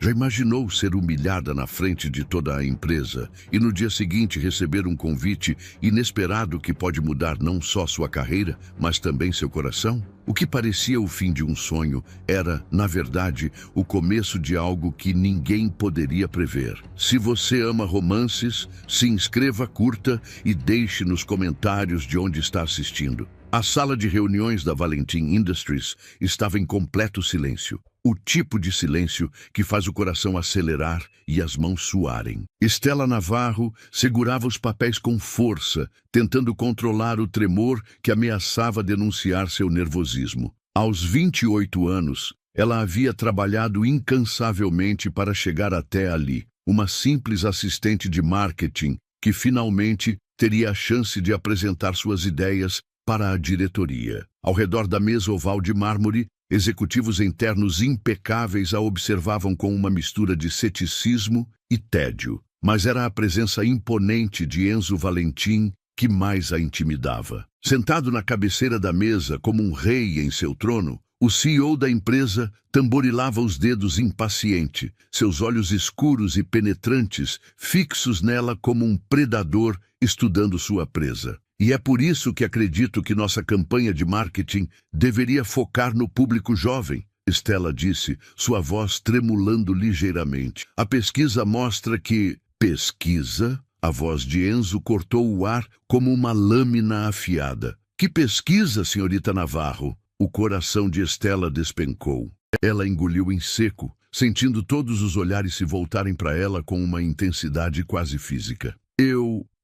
Já imaginou ser humilhada na frente de toda a empresa e no dia seguinte receber um convite inesperado que pode mudar não só sua carreira, mas também seu coração? O que parecia o fim de um sonho era, na verdade, o começo de algo que ninguém poderia prever. Se você ama romances, se inscreva, curta e deixe nos comentários de onde está assistindo. A sala de reuniões da Valentim Industries estava em completo silêncio. O tipo de silêncio que faz o coração acelerar e as mãos suarem. Estela Navarro segurava os papéis com força, tentando controlar o tremor que ameaçava denunciar seu nervosismo. Aos 28 anos, ela havia trabalhado incansavelmente para chegar até ali, uma simples assistente de marketing que finalmente teria a chance de apresentar suas ideias para a diretoria. Ao redor da mesa oval de mármore, executivos internos impecáveis a observavam com uma mistura de ceticismo e tédio. Mas era a presença imponente de Enzo Valentim que mais a intimidava. Sentado na cabeceira da mesa como um rei em seu trono, o CEO da empresa tamborilava os dedos impaciente, seus olhos escuros e penetrantes fixos nela como um predador estudando sua presa. E é por isso que acredito que nossa campanha de marketing deveria focar no público jovem, Estela disse, sua voz tremulando ligeiramente. A pesquisa mostra que... Pesquisa? A voz de Enzo cortou o ar como uma lâmina afiada. Que pesquisa, senhorita Navarro? O coração de Estela despencou. Ela engoliu em seco, sentindo todos os olhares se voltarem para ela com uma intensidade quase física.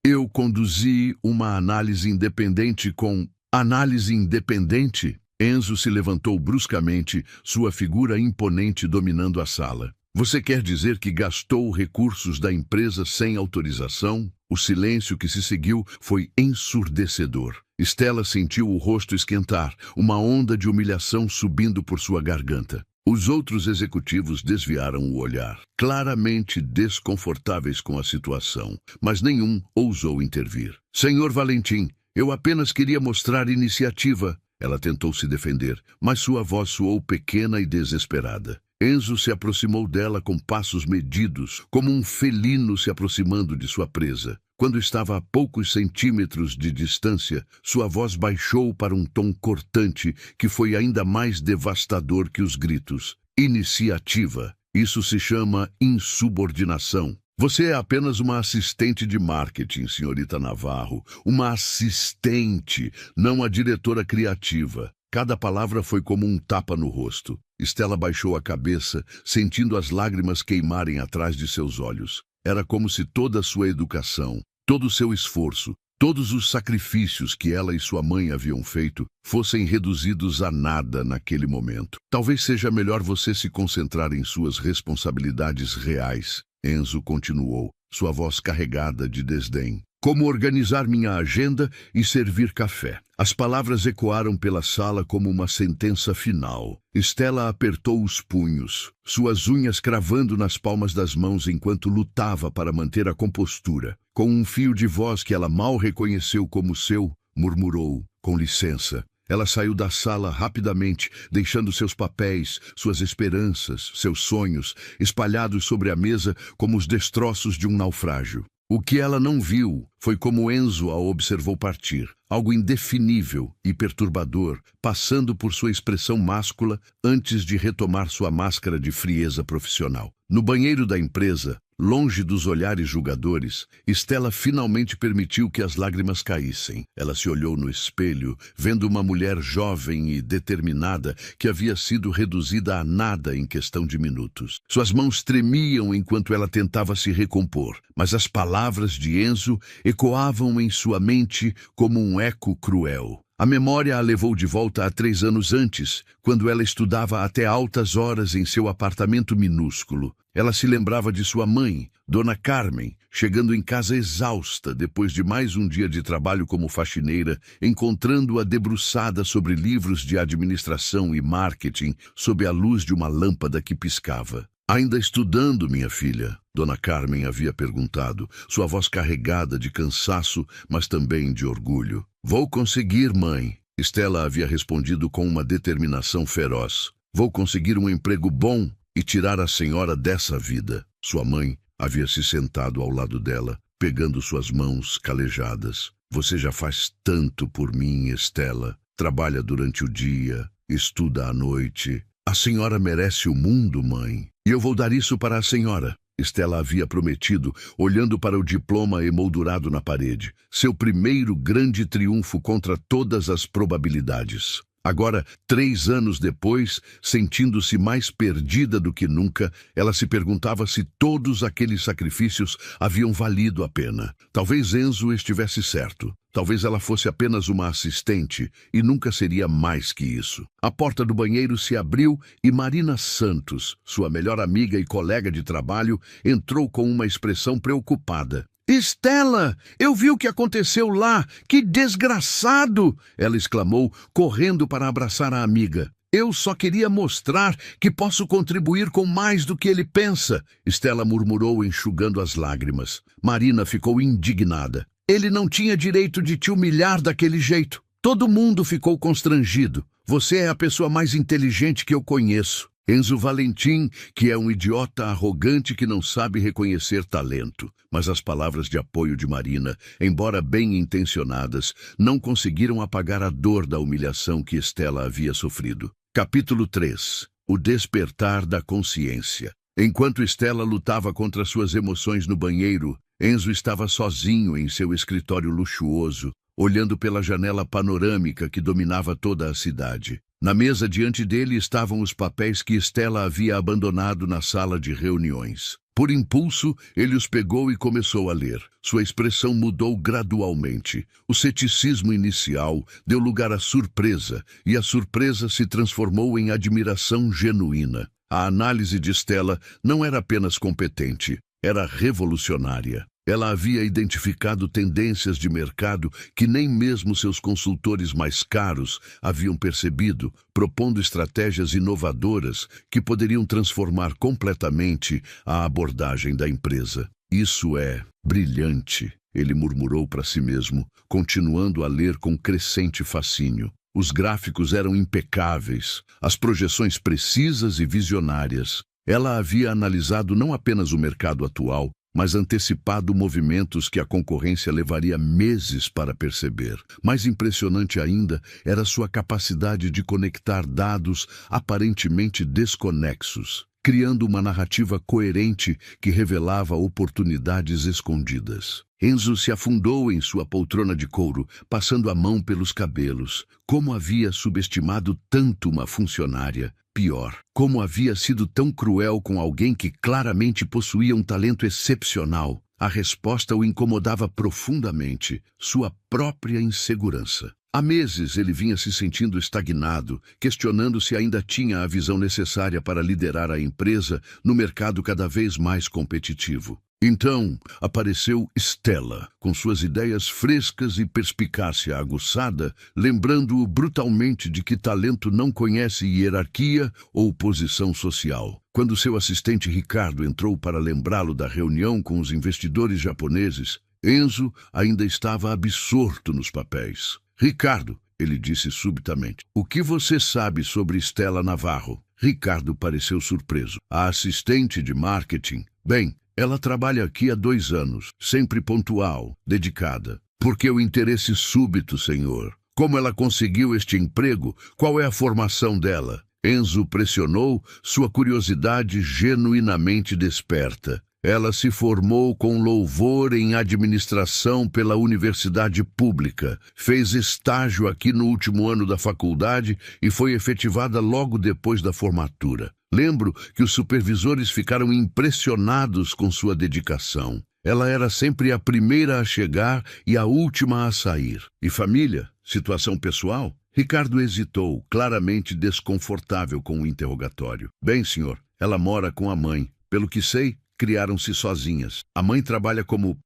Eu conduzi uma análise independente com... Análise independente? Enzo se levantou bruscamente, sua figura imponente dominando a sala. Você quer dizer que gastou recursos da empresa sem autorização? O silêncio que se seguiu foi ensurdecedor. Estela sentiu o rosto esquentar, uma onda de humilhação subindo por sua garganta. Os outros executivos desviaram o olhar, claramente desconfortáveis com a situação, mas nenhum ousou intervir. Senhor Valentim, eu apenas queria mostrar iniciativa. Ela tentou se defender, mas sua voz soou pequena e desesperada. Enzo se aproximou dela com passos medidos, como um felino se aproximando de sua presa. Quando estava a poucos centímetros de distância, sua voz baixou para um tom cortante que foi ainda mais devastador que os gritos. Iniciativa. Isso se chama insubordinação. Você é apenas uma assistente de marketing, senhorita Navarro. Uma assistente, não a diretora criativa. Cada palavra foi como um tapa no rosto. Estela baixou a cabeça, sentindo as lágrimas queimarem atrás de seus olhos. Era como se toda a sua educação, todo o seu esforço, todos os sacrifícios que ela e sua mãe haviam feito fossem reduzidos a nada naquele momento. Talvez seja melhor você se concentrar em suas responsabilidades reais, Enzo continuou, sua voz carregada de desdém. Como organizar minha agenda e servir café. As palavras ecoaram pela sala como uma sentença final. Estela apertou os punhos, suas unhas cravando nas palmas das mãos enquanto lutava para manter a compostura. Com um fio de voz que ela mal reconheceu como seu, murmurou, com licença. Ela saiu da sala rapidamente, deixando seus papéis, suas esperanças, seus sonhos, espalhados sobre a mesa como os destroços de um naufrágio. O que ela não viu foi como Enzo a observou partir, algo indefinível e perturbador, passando por sua expressão máscula antes de retomar sua máscara de frieza profissional. No banheiro da empresa, longe dos olhares julgadores, Estela finalmente permitiu que as lágrimas caíssem. Ela se olhou no espelho, vendo uma mulher jovem e determinada que havia sido reduzida a nada em questão de minutos. Suas mãos tremiam enquanto ela tentava se recompor, mas as palavras de Enzo ecoavam em sua mente como um eco cruel. A memória a levou de volta a 3 anos antes, quando ela estudava até altas horas em seu apartamento minúsculo. Ela se lembrava de sua mãe, Dona Carmen, chegando em casa exausta depois de mais um dia de trabalho como faxineira, encontrando-a debruçada sobre livros de administração e marketing sob a luz de uma lâmpada que piscava. Ainda estudando, minha filha? Dona Carmen havia perguntado, sua voz carregada de cansaço, mas também de orgulho. Vou conseguir, mãe. Estela havia respondido com uma determinação feroz. Vou conseguir um emprego bom e tirar a senhora dessa vida. Sua mãe havia se sentado ao lado dela, pegando suas mãos calejadas. Você já faz tanto por mim, Estela. Trabalha durante o dia, estuda à noite. A senhora merece o mundo, mãe. E eu vou dar isso para a senhora. Estela havia prometido, olhando para o diploma emoldurado na parede. Seu primeiro grande triunfo contra todas as probabilidades. Agora, 3 anos depois, sentindo-se mais perdida do que nunca, ela se perguntava se todos aqueles sacrifícios haviam valido a pena. Talvez Enzo estivesse certo. Talvez ela fosse apenas uma assistente e nunca seria mais que isso. A porta do banheiro se abriu e Marina Santos, sua melhor amiga e colega de trabalho, entrou com uma expressão preocupada. Estela, eu vi o que aconteceu lá. Que desgraçado! Ela exclamou, correndo para abraçar a amiga. Eu só queria mostrar que posso contribuir com mais do que ele pensa. Estela murmurou, enxugando as lágrimas. Marina ficou indignada. Ele não tinha direito de te humilhar daquele jeito. Todo mundo ficou constrangido. Você é a pessoa mais inteligente que eu conheço. Enzo Valentim, que é um idiota arrogante que não sabe reconhecer talento. Mas as palavras de apoio de Marina, embora bem intencionadas, não conseguiram apagar a dor da humilhação que Estela havia sofrido. Capítulo 3. O despertar da consciência. Enquanto Estela lutava contra suas emoções no banheiro, Enzo estava sozinho em seu escritório luxuoso, olhando pela janela panorâmica que dominava toda a cidade. Na mesa diante dele estavam os papéis que Estela havia abandonado na sala de reuniões. Por impulso, ele os pegou e começou a ler. Sua expressão mudou gradualmente. O ceticismo inicial deu lugar à surpresa, e a surpresa se transformou em admiração genuína. A análise de Estela não era apenas competente, era revolucionária. Ela havia identificado tendências de mercado que nem mesmo seus consultores mais caros haviam percebido, propondo estratégias inovadoras que poderiam transformar completamente a abordagem da empresa. Isso é brilhante, ele murmurou para si mesmo, continuando a ler com crescente fascínio. Os gráficos eram impecáveis, as projeções precisas e visionárias. Ela havia analisado não apenas o mercado atual, mas antecipado movimentos que a concorrência levaria meses para perceber. Mais impressionante ainda era sua capacidade de conectar dados aparentemente desconexos, criando uma narrativa coerente que revelava oportunidades escondidas. Enzo se afundou em sua poltrona de couro, passando a mão pelos cabelos. Como havia subestimado tanto uma funcionária? Pior, como havia sido tão cruel com alguém que claramente possuía um talento excepcional? A resposta o incomodava profundamente, sua própria insegurança. Há meses ele vinha se sentindo estagnado, questionando se ainda tinha a visão necessária para liderar a empresa no mercado cada vez mais competitivo. Então, apareceu Estela, com suas ideias frescas e perspicácia aguçada, lembrando-o brutalmente de que talento não conhece hierarquia ou posição social. Quando seu assistente Ricardo entrou para lembrá-lo da reunião com os investidores japoneses, Enzo ainda estava absorto nos papéis. Ricardo, ele disse subitamente, o que você sabe sobre Estela Navarro? Ricardo pareceu surpreso. A assistente de marketing? Bem, ela trabalha aqui há 2 anos, sempre pontual, dedicada. Por que o interesse súbito, senhor? Como ela conseguiu este emprego? Qual é a formação dela? Enzo pressionou, sua curiosidade genuinamente desperta. Ela se formou com louvor em administração pela Universidade Pública, fez estágio aqui no último ano da faculdade e foi efetivada logo depois da formatura. Lembro que os supervisores ficaram impressionados com sua dedicação. Ela era sempre a primeira a chegar e a última a sair. E família? Situação pessoal? Ricardo hesitou, claramente desconfortável com o interrogatório. Bem, senhor, ela mora com a mãe. Pelo que sei, criaram-se sozinhas. A mãe trabalha como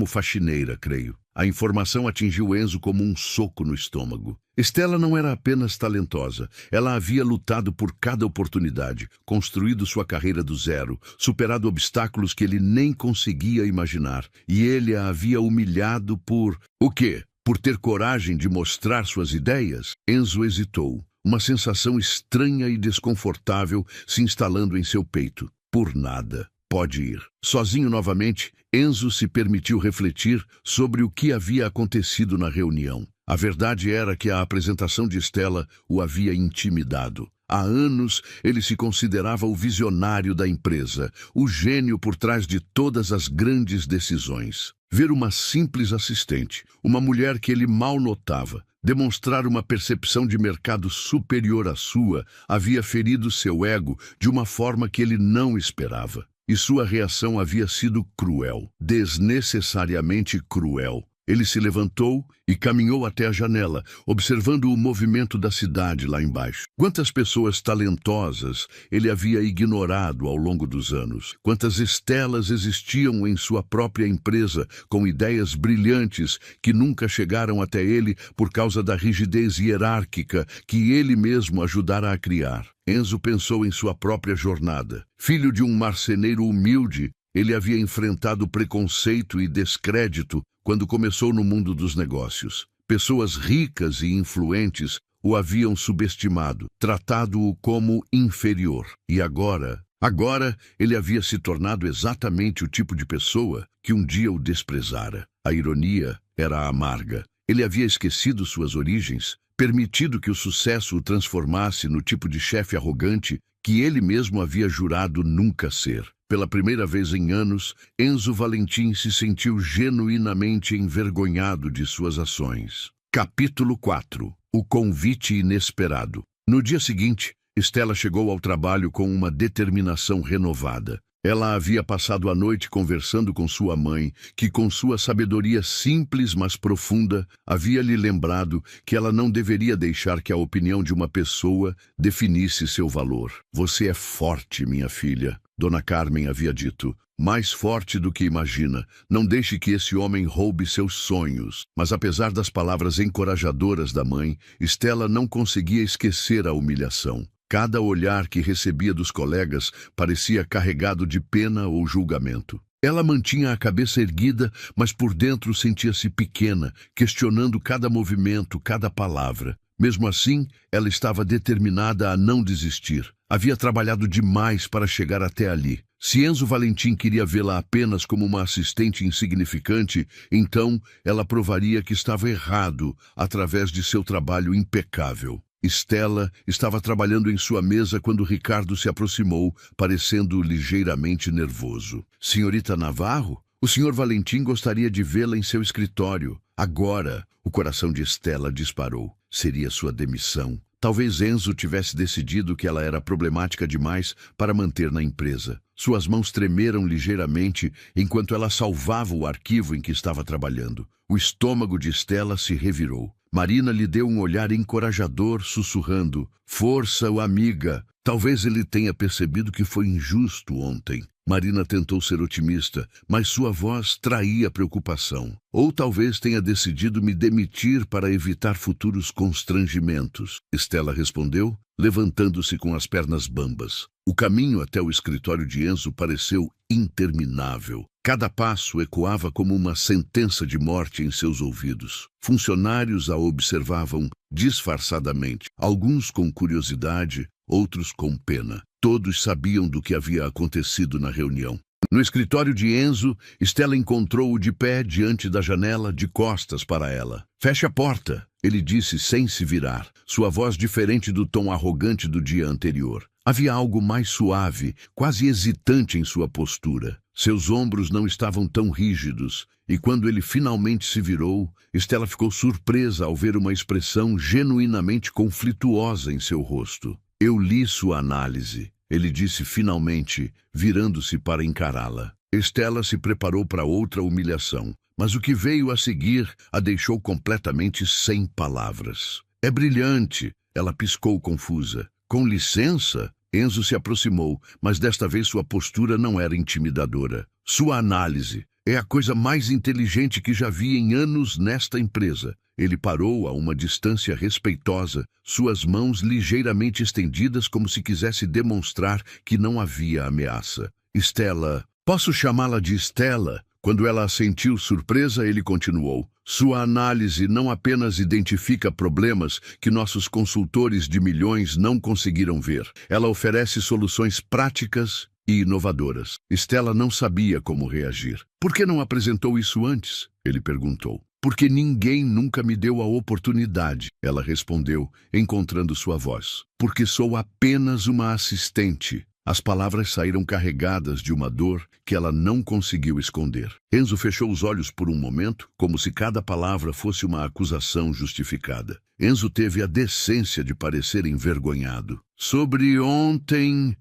faxineira, creio. A informação atingiu Enzo como um soco no estômago. Estela não era apenas talentosa. Ela havia lutado por cada oportunidade, construído sua carreira do zero, superado obstáculos que ele nem conseguia imaginar. E ele a havia humilhado por... O quê? Por ter coragem de mostrar suas ideias? Enzo hesitou. uma sensação estranha e desconfortável se instalando em seu peito. Por nada. Pode ir. Sozinho novamente, Enzo se permitiu refletir sobre o que havia acontecido na reunião. A verdade era que a apresentação de Stella o havia intimidado. Há anos, ele se considerava o visionário da empresa, o gênio por trás de todas as grandes decisões. Ver uma simples assistente, uma mulher que ele mal notava, demonstrar uma percepção de mercado superior à sua, havia ferido seu ego de uma forma que ele não esperava. E sua reação havia sido cruel, desnecessariamente cruel. Ele se levantou e caminhou até a janela, observando o movimento da cidade lá embaixo. Quantas pessoas talentosas ele havia ignorado ao longo dos anos. Quantas Stellas existiam em sua própria empresa, com ideias brilhantes que nunca chegaram até ele por causa da rigidez hierárquica que ele mesmo ajudara a criar. Enzo pensou em sua própria jornada. Filho de um marceneiro humilde, ele havia enfrentado preconceito e descrédito quando começou no mundo dos negócios. Pessoas ricas e influentes o haviam subestimado, tratado-o como inferior. E agora ele havia se tornado exatamente o tipo de pessoa que um dia o desprezara. A ironia era amarga. Ele havia esquecido suas origens, permitido que o sucesso o transformasse no tipo de chefe arrogante que ele mesmo havia jurado nunca ser. Pela primeira vez em anos, Enzo Valentim se sentiu genuinamente envergonhado de suas ações. Capítulo 4. O convite inesperado. No dia seguinte, Stella chegou ao trabalho com uma determinação renovada. Ela havia passado a noite conversando com sua mãe, que com sua sabedoria simples mas profunda, havia lhe lembrado que ela não deveria deixar que a opinião de uma pessoa definisse seu valor. Você é forte, minha filha, Dona Carmen havia dito. Mais forte do que imagina. Não deixe que esse homem roube seus sonhos. Mas apesar das palavras encorajadoras da mãe, Stella não conseguia esquecer a humilhação. Cada olhar que recebia dos colegas parecia carregado de pena ou julgamento. Ela mantinha a cabeça erguida, mas por dentro sentia-se pequena, questionando cada movimento, cada palavra. Mesmo assim, ela estava determinada a não desistir. Havia trabalhado demais para chegar até ali. Se Enzo Valentim queria vê-la apenas como uma assistente insignificante, então ela provaria que estava errado através de seu trabalho impecável. Stella estava trabalhando em sua mesa quando Ricardo se aproximou, parecendo ligeiramente nervoso. Senhorita Navarro, o Sr. Valentim gostaria de vê-la em seu escritório. Agora, o coração de Stella disparou. Seria sua demissão. Talvez Enzo tivesse decidido que ela era problemática demais para manter na empresa. Suas mãos tremeram ligeiramente enquanto ela salvava o arquivo em que estava trabalhando. O estômago de Stella se revirou. Marina lhe deu um olhar encorajador, sussurrando: "Força, amiga. Talvez ele tenha percebido que foi injusto ontem." Marina tentou ser otimista, mas sua voz traía preocupação. "Ou talvez tenha decidido me demitir para evitar futuros constrangimentos." Stella respondeu, levantando-se com as pernas bambas. O caminho até o escritório de Enzo pareceu interminável. Cada passo ecoava como uma sentença de morte em seus ouvidos. Funcionários a observavam disfarçadamente, alguns com curiosidade, outros com pena. Todos sabiam do que havia acontecido na reunião. No escritório de Enzo, Stella encontrou-o de pé diante da janela, de costas para ela. "Feche a porta", ele disse sem se virar, sua voz diferente do tom arrogante do dia anterior. Havia algo mais suave, quase hesitante em sua postura. Seus ombros não estavam tão rígidos, e quando ele finalmente se virou, Stella ficou surpresa ao ver uma expressão genuinamente conflituosa em seu rosto. "Eu li sua análise", ele disse finalmente, virando-se para encará-la. Stella se preparou para outra humilhação, mas o que veio a seguir a deixou completamente sem palavras. "É brilhante", ela piscou confusa. "Com licença?" Enzo se aproximou, mas desta vez sua postura não era intimidadora. "Sua análise é a coisa mais inteligente que já vi em anos nesta empresa." Ele parou a uma distância respeitosa, suas mãos ligeiramente estendidas como se quisesse demonstrar que não havia ameaça. "Stella, posso chamá-la de Stella?" Quando ela assentiu surpresa, ele continuou: Sua análise não apenas identifica problemas que nossos consultores de milhões não conseguiram ver. Ela oferece soluções práticas e inovadoras. Stella não sabia como reagir. Por que não apresentou isso antes? Ele perguntou. Porque ninguém nunca me deu a oportunidade, ela respondeu, encontrando sua voz. Porque sou apenas uma assistente. As palavras saíram carregadas de uma dor que ela não conseguiu esconder. Enzo fechou os olhos por um momento, como se cada palavra fosse uma acusação justificada. Enzo teve a decência de parecer envergonhado. Sobre ontem,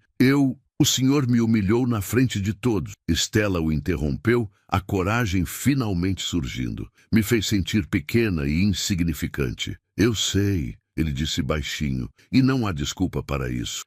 o senhor me humilhou na frente de todos. Stella o interrompeu, a coragem finalmente surgindo. Me fez sentir pequena e insignificante. Eu sei, ele disse baixinho, e não há desculpa para isso.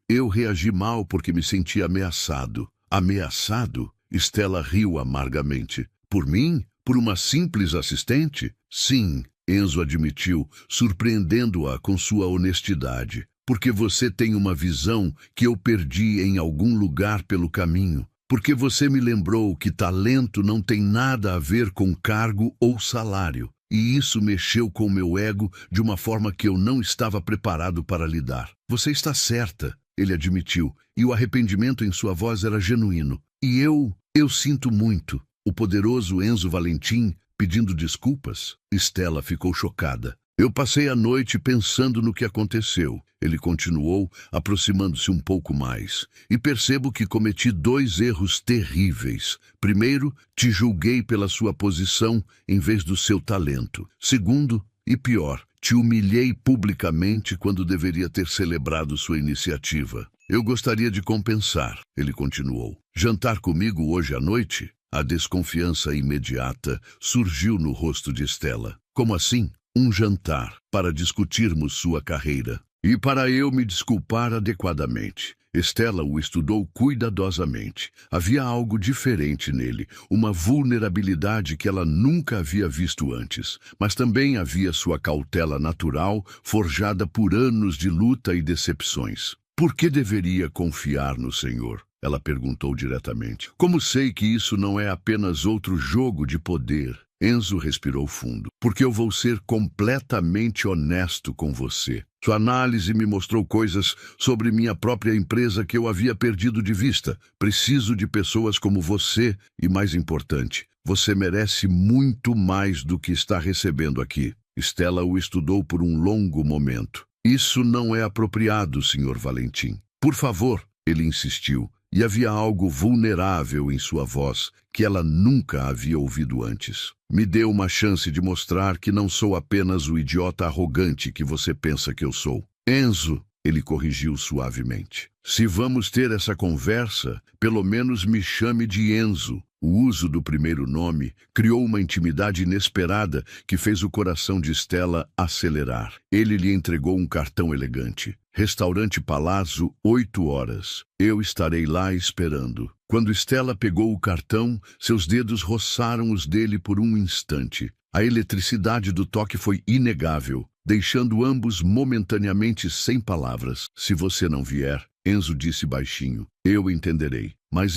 Eu reagi mal porque me senti ameaçado. Ameaçado? Stella riu amargamente. Por mim? Por uma simples assistente? Sim, Enzo admitiu, surpreendendo-a com sua honestidade. Porque você tem uma visão que eu perdi em algum lugar pelo caminho. Porque você me lembrou que talento não tem nada a ver com cargo ou salário. E isso mexeu com meu ego de uma forma que eu não estava preparado para lidar. Você está certa, ele admitiu, e o arrependimento em sua voz era genuíno. E eu sinto muito. O poderoso Enzo Valentim pedindo desculpas? Stella ficou chocada. Eu passei a noite pensando no que aconteceu. Ele continuou, aproximando-se um pouco mais. E percebo que cometi 2 erros terríveis. Primeiro, te julguei pela sua posição em vez do seu talento. Segundo, e pior, te humilhei publicamente quando deveria ter celebrado sua iniciativa. Eu gostaria de compensar, ele continuou. Jantar comigo hoje à noite? A desconfiança imediata surgiu no rosto de Stella. Como assim? Um jantar para discutirmos sua carreira. E para eu me desculpar adequadamente. Stella o estudou cuidadosamente. Havia algo diferente nele, uma vulnerabilidade que ela nunca havia visto antes. Mas também havia sua cautela natural, forjada por anos de luta e decepções. Por que deveria confiar no Senhor? Ela perguntou diretamente. Como sei que isso não é apenas outro jogo de poder? Enzo respirou fundo. Porque eu vou ser completamente honesto com você. Sua análise me mostrou coisas sobre minha própria empresa que eu havia perdido de vista. Preciso de pessoas como você e, mais importante, você merece muito mais do que está recebendo aqui. Stella o estudou por um longo momento. Isso não é apropriado, Sr. Valentim. Por favor, ele insistiu. E havia algo vulnerável em sua voz que ela nunca havia ouvido antes. Me dê uma chance de mostrar que não sou apenas o idiota arrogante que você pensa que eu sou. Enzo, ele corrigiu suavemente. Se vamos ter essa conversa, pelo menos me chame de Enzo. O uso do primeiro nome criou uma intimidade inesperada que fez o coração de Stella acelerar. Ele lhe entregou um cartão elegante. Restaurante Palazzo, 8 horas. Eu estarei lá esperando. Quando Stella pegou o cartão, seus dedos roçaram os dele por um instante. A eletricidade do toque foi inegável, deixando ambos momentaneamente sem palavras. Se você não vier, Enzo disse baixinho, eu entenderei. Mas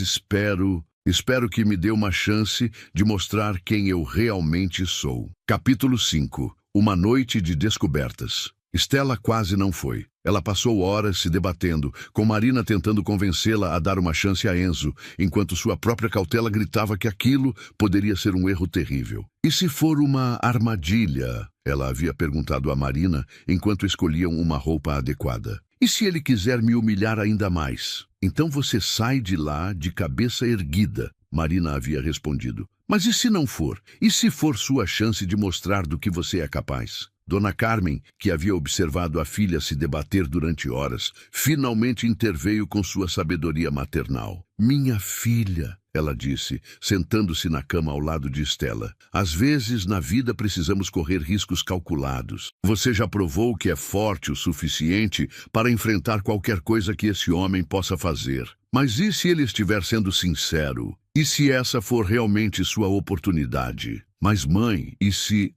Espero que me dê uma chance de mostrar quem eu realmente sou. Capítulo 5. Uma noite de descobertas. Stella quase não foi. Ela passou horas se debatendo, com Marina tentando convencê-la a dar uma chance a Enzo, enquanto sua própria cautela gritava que aquilo poderia ser um erro terrível. E se for uma armadilha? Ela havia perguntado a Marina enquanto escolhiam uma roupa adequada. E se ele quiser me humilhar ainda mais? Então você sai de lá de cabeça erguida, Marina havia respondido. Mas e se não for? E se for sua chance de mostrar do que você é capaz? Dona Carmen, que havia observado a filha se debater durante horas, finalmente interveio com sua sabedoria maternal. Minha filha, ela disse, sentando-se na cama ao lado de Stella. Às vezes, na vida, precisamos correr riscos calculados. Você já provou que é forte o suficiente para enfrentar qualquer coisa que esse homem possa fazer. Mas e se ele estiver sendo sincero? E se essa for realmente sua oportunidade? Mas mãe, e se...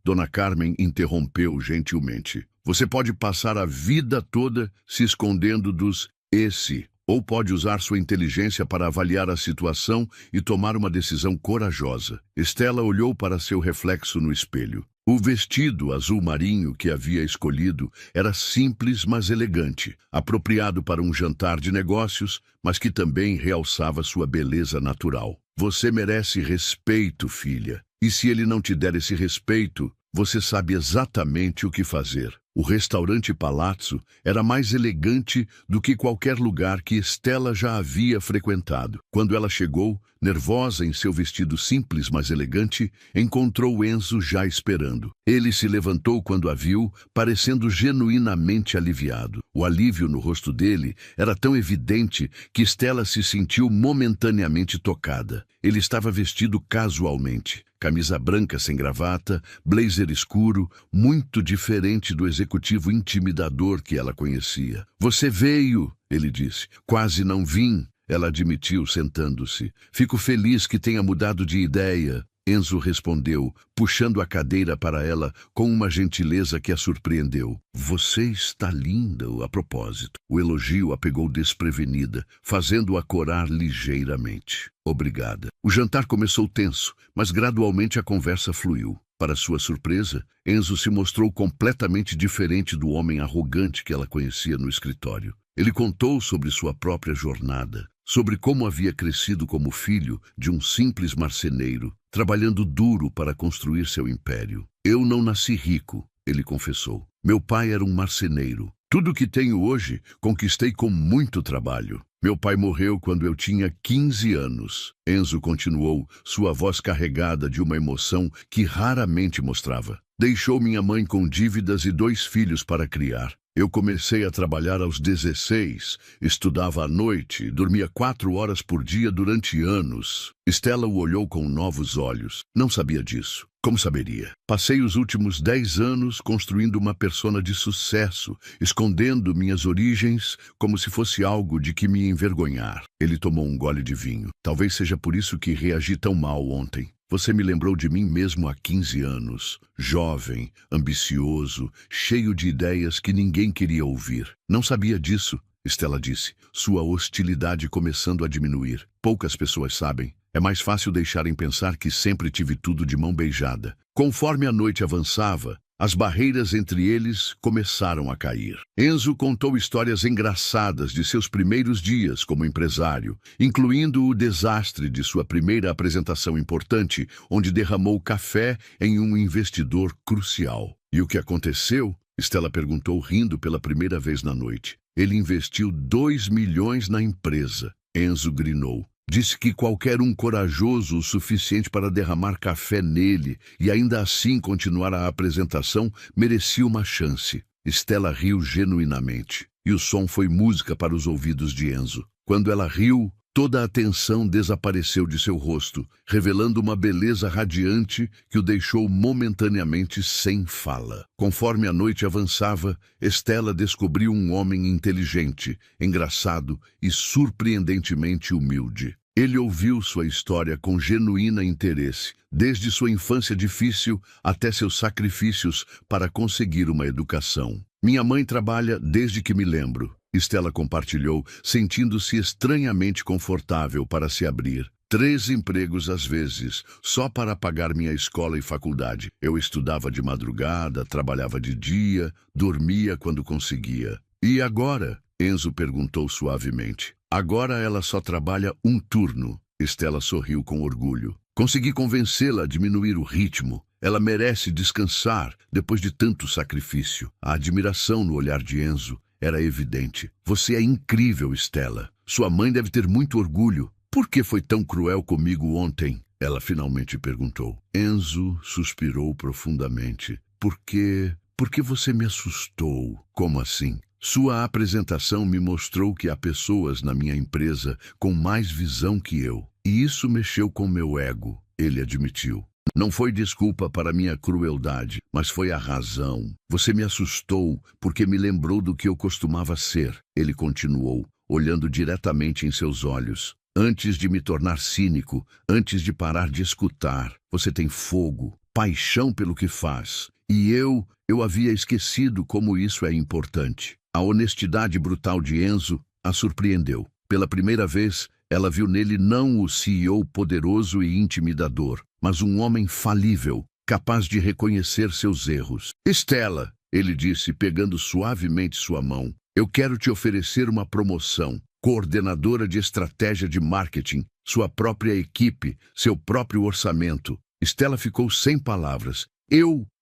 Dona Carmen interrompeu gentilmente. Você pode passar a vida toda se escondendo dos esse ou pode usar sua inteligência para avaliar a situação e tomar uma decisão corajosa. Stella olhou para seu reflexo no espelho. O vestido azul marinho que havia escolhido era simples, mas elegante, apropriado para um jantar de negócios, mas que também realçava sua beleza natural. Você merece respeito, filha. E se ele não te der esse respeito, você sabe exatamente o que fazer. O restaurante Palazzo era mais elegante do que qualquer lugar que Stella já havia frequentado. Quando ela chegou, nervosa em seu vestido simples mas elegante, encontrou Enzo já esperando. Ele se levantou quando a viu, parecendo genuinamente aliviado. O alívio no rosto dele era tão evidente que Stella se sentiu momentaneamente tocada. Ele estava vestido casualmente. Camisa branca sem gravata, blazer escuro, muito diferente do executivo intimidador que ela conhecia. "Você veio", ele disse. "Quase não vim", ela admitiu, sentando-se. "Fico feliz que tenha mudado de ideia", Enzo respondeu, puxando a cadeira para ela com uma gentileza que a surpreendeu. "Você está linda, a propósito." O elogio a pegou desprevenida, fazendo-a corar ligeiramente. "Obrigada." O jantar começou tenso, mas gradualmente a conversa fluiu. Para sua surpresa, Enzo se mostrou completamente diferente do homem arrogante que ela conhecia no escritório. Ele contou sobre sua própria jornada, sobre como havia crescido como filho de um simples marceneiro, trabalhando duro para construir seu império. "Eu não nasci rico", ele confessou. "Meu pai era um marceneiro. Tudo o que tenho hoje conquistei com muito trabalho. Meu pai morreu quando eu tinha 15 anos. Enzo continuou, sua voz carregada de uma emoção que raramente mostrava. "Deixou minha mãe com dívidas e 2 filhos para criar. Eu comecei a trabalhar aos 16, estudava à noite, dormia 4 horas por dia durante anos." Stella o olhou com novos olhos. "Não sabia disso." "Como saberia? Passei os últimos 10 anos construindo uma persona de sucesso, escondendo minhas origens como se fosse algo de que me envergonhar." Ele tomou um gole de vinho. "Talvez seja por isso que reagi tão mal ontem. Você me lembrou de mim mesmo há 15 anos, jovem, ambicioso, cheio de ideias que ninguém queria ouvir." "Não sabia disso", Stella disse, sua hostilidade começando a diminuir. "Poucas pessoas sabem. É mais fácil deixarem pensar que sempre tive tudo de mão beijada." Conforme a noite avançava, as barreiras entre eles começaram a cair. Enzo contou histórias engraçadas de seus primeiros dias como empresário, incluindo o desastre de sua primeira apresentação importante, onde derramou café em um investidor crucial. "E o que aconteceu?", Stella perguntou, rindo pela primeira vez na noite. "Ele investiu 2 milhões na empresa." Enzo grinou. Disse que qualquer um corajoso o suficiente para derramar café nele e ainda assim continuar a apresentação merecia uma chance. Stella riu genuinamente, e o som foi música para os ouvidos de Enzo. Quando ela riu, toda a tensão desapareceu de seu rosto, revelando uma beleza radiante que o deixou momentaneamente sem fala. Conforme a noite avançava, Stella descobriu um homem inteligente, engraçado e surpreendentemente humilde. Ele ouviu sua história com genuíno interesse, desde sua infância difícil até seus sacrifícios para conseguir uma educação. "Minha mãe trabalha desde que me lembro", Stella compartilhou, sentindo-se estranhamente confortável para se abrir. 3 empregos às vezes, só para pagar minha escola e faculdade. Eu estudava de madrugada, trabalhava de dia, dormia quando conseguia." "E agora?", Enzo perguntou suavemente. "Agora ela só trabalha um turno." Stella sorriu com orgulho. "Consegui convencê-la a diminuir o ritmo. Ela merece descansar depois de tanto sacrifício." A admiração no olhar de Enzo era evidente. "Você é incrível, Stella. Sua mãe deve ter muito orgulho. Por que foi tão cruel comigo ontem?" ela finalmente perguntou. Enzo suspirou profundamente. Porque você me assustou." "Como assim?" "Sua apresentação me mostrou que há pessoas na minha empresa com mais visão que eu. E isso mexeu com meu ego", ele admitiu. "Não foi desculpa para minha crueldade, mas foi a razão. Você me assustou porque me lembrou do que eu costumava ser", ele continuou, olhando diretamente em seus olhos. "Antes de me tornar cínico, antes de parar de escutar, você tem fogo, paixão pelo que faz. E eu havia esquecido como isso é importante." A honestidade brutal de Enzo a surpreendeu. Pela primeira vez, ela viu nele não o CEO poderoso e intimidador, mas um homem falível, capaz de reconhecer seus erros. Estela, ele disse, pegando suavemente sua mão, eu quero te oferecer uma promoção. Coordenadora de estratégia de marketing, sua própria equipe, seu próprio orçamento. Estela ficou sem palavras.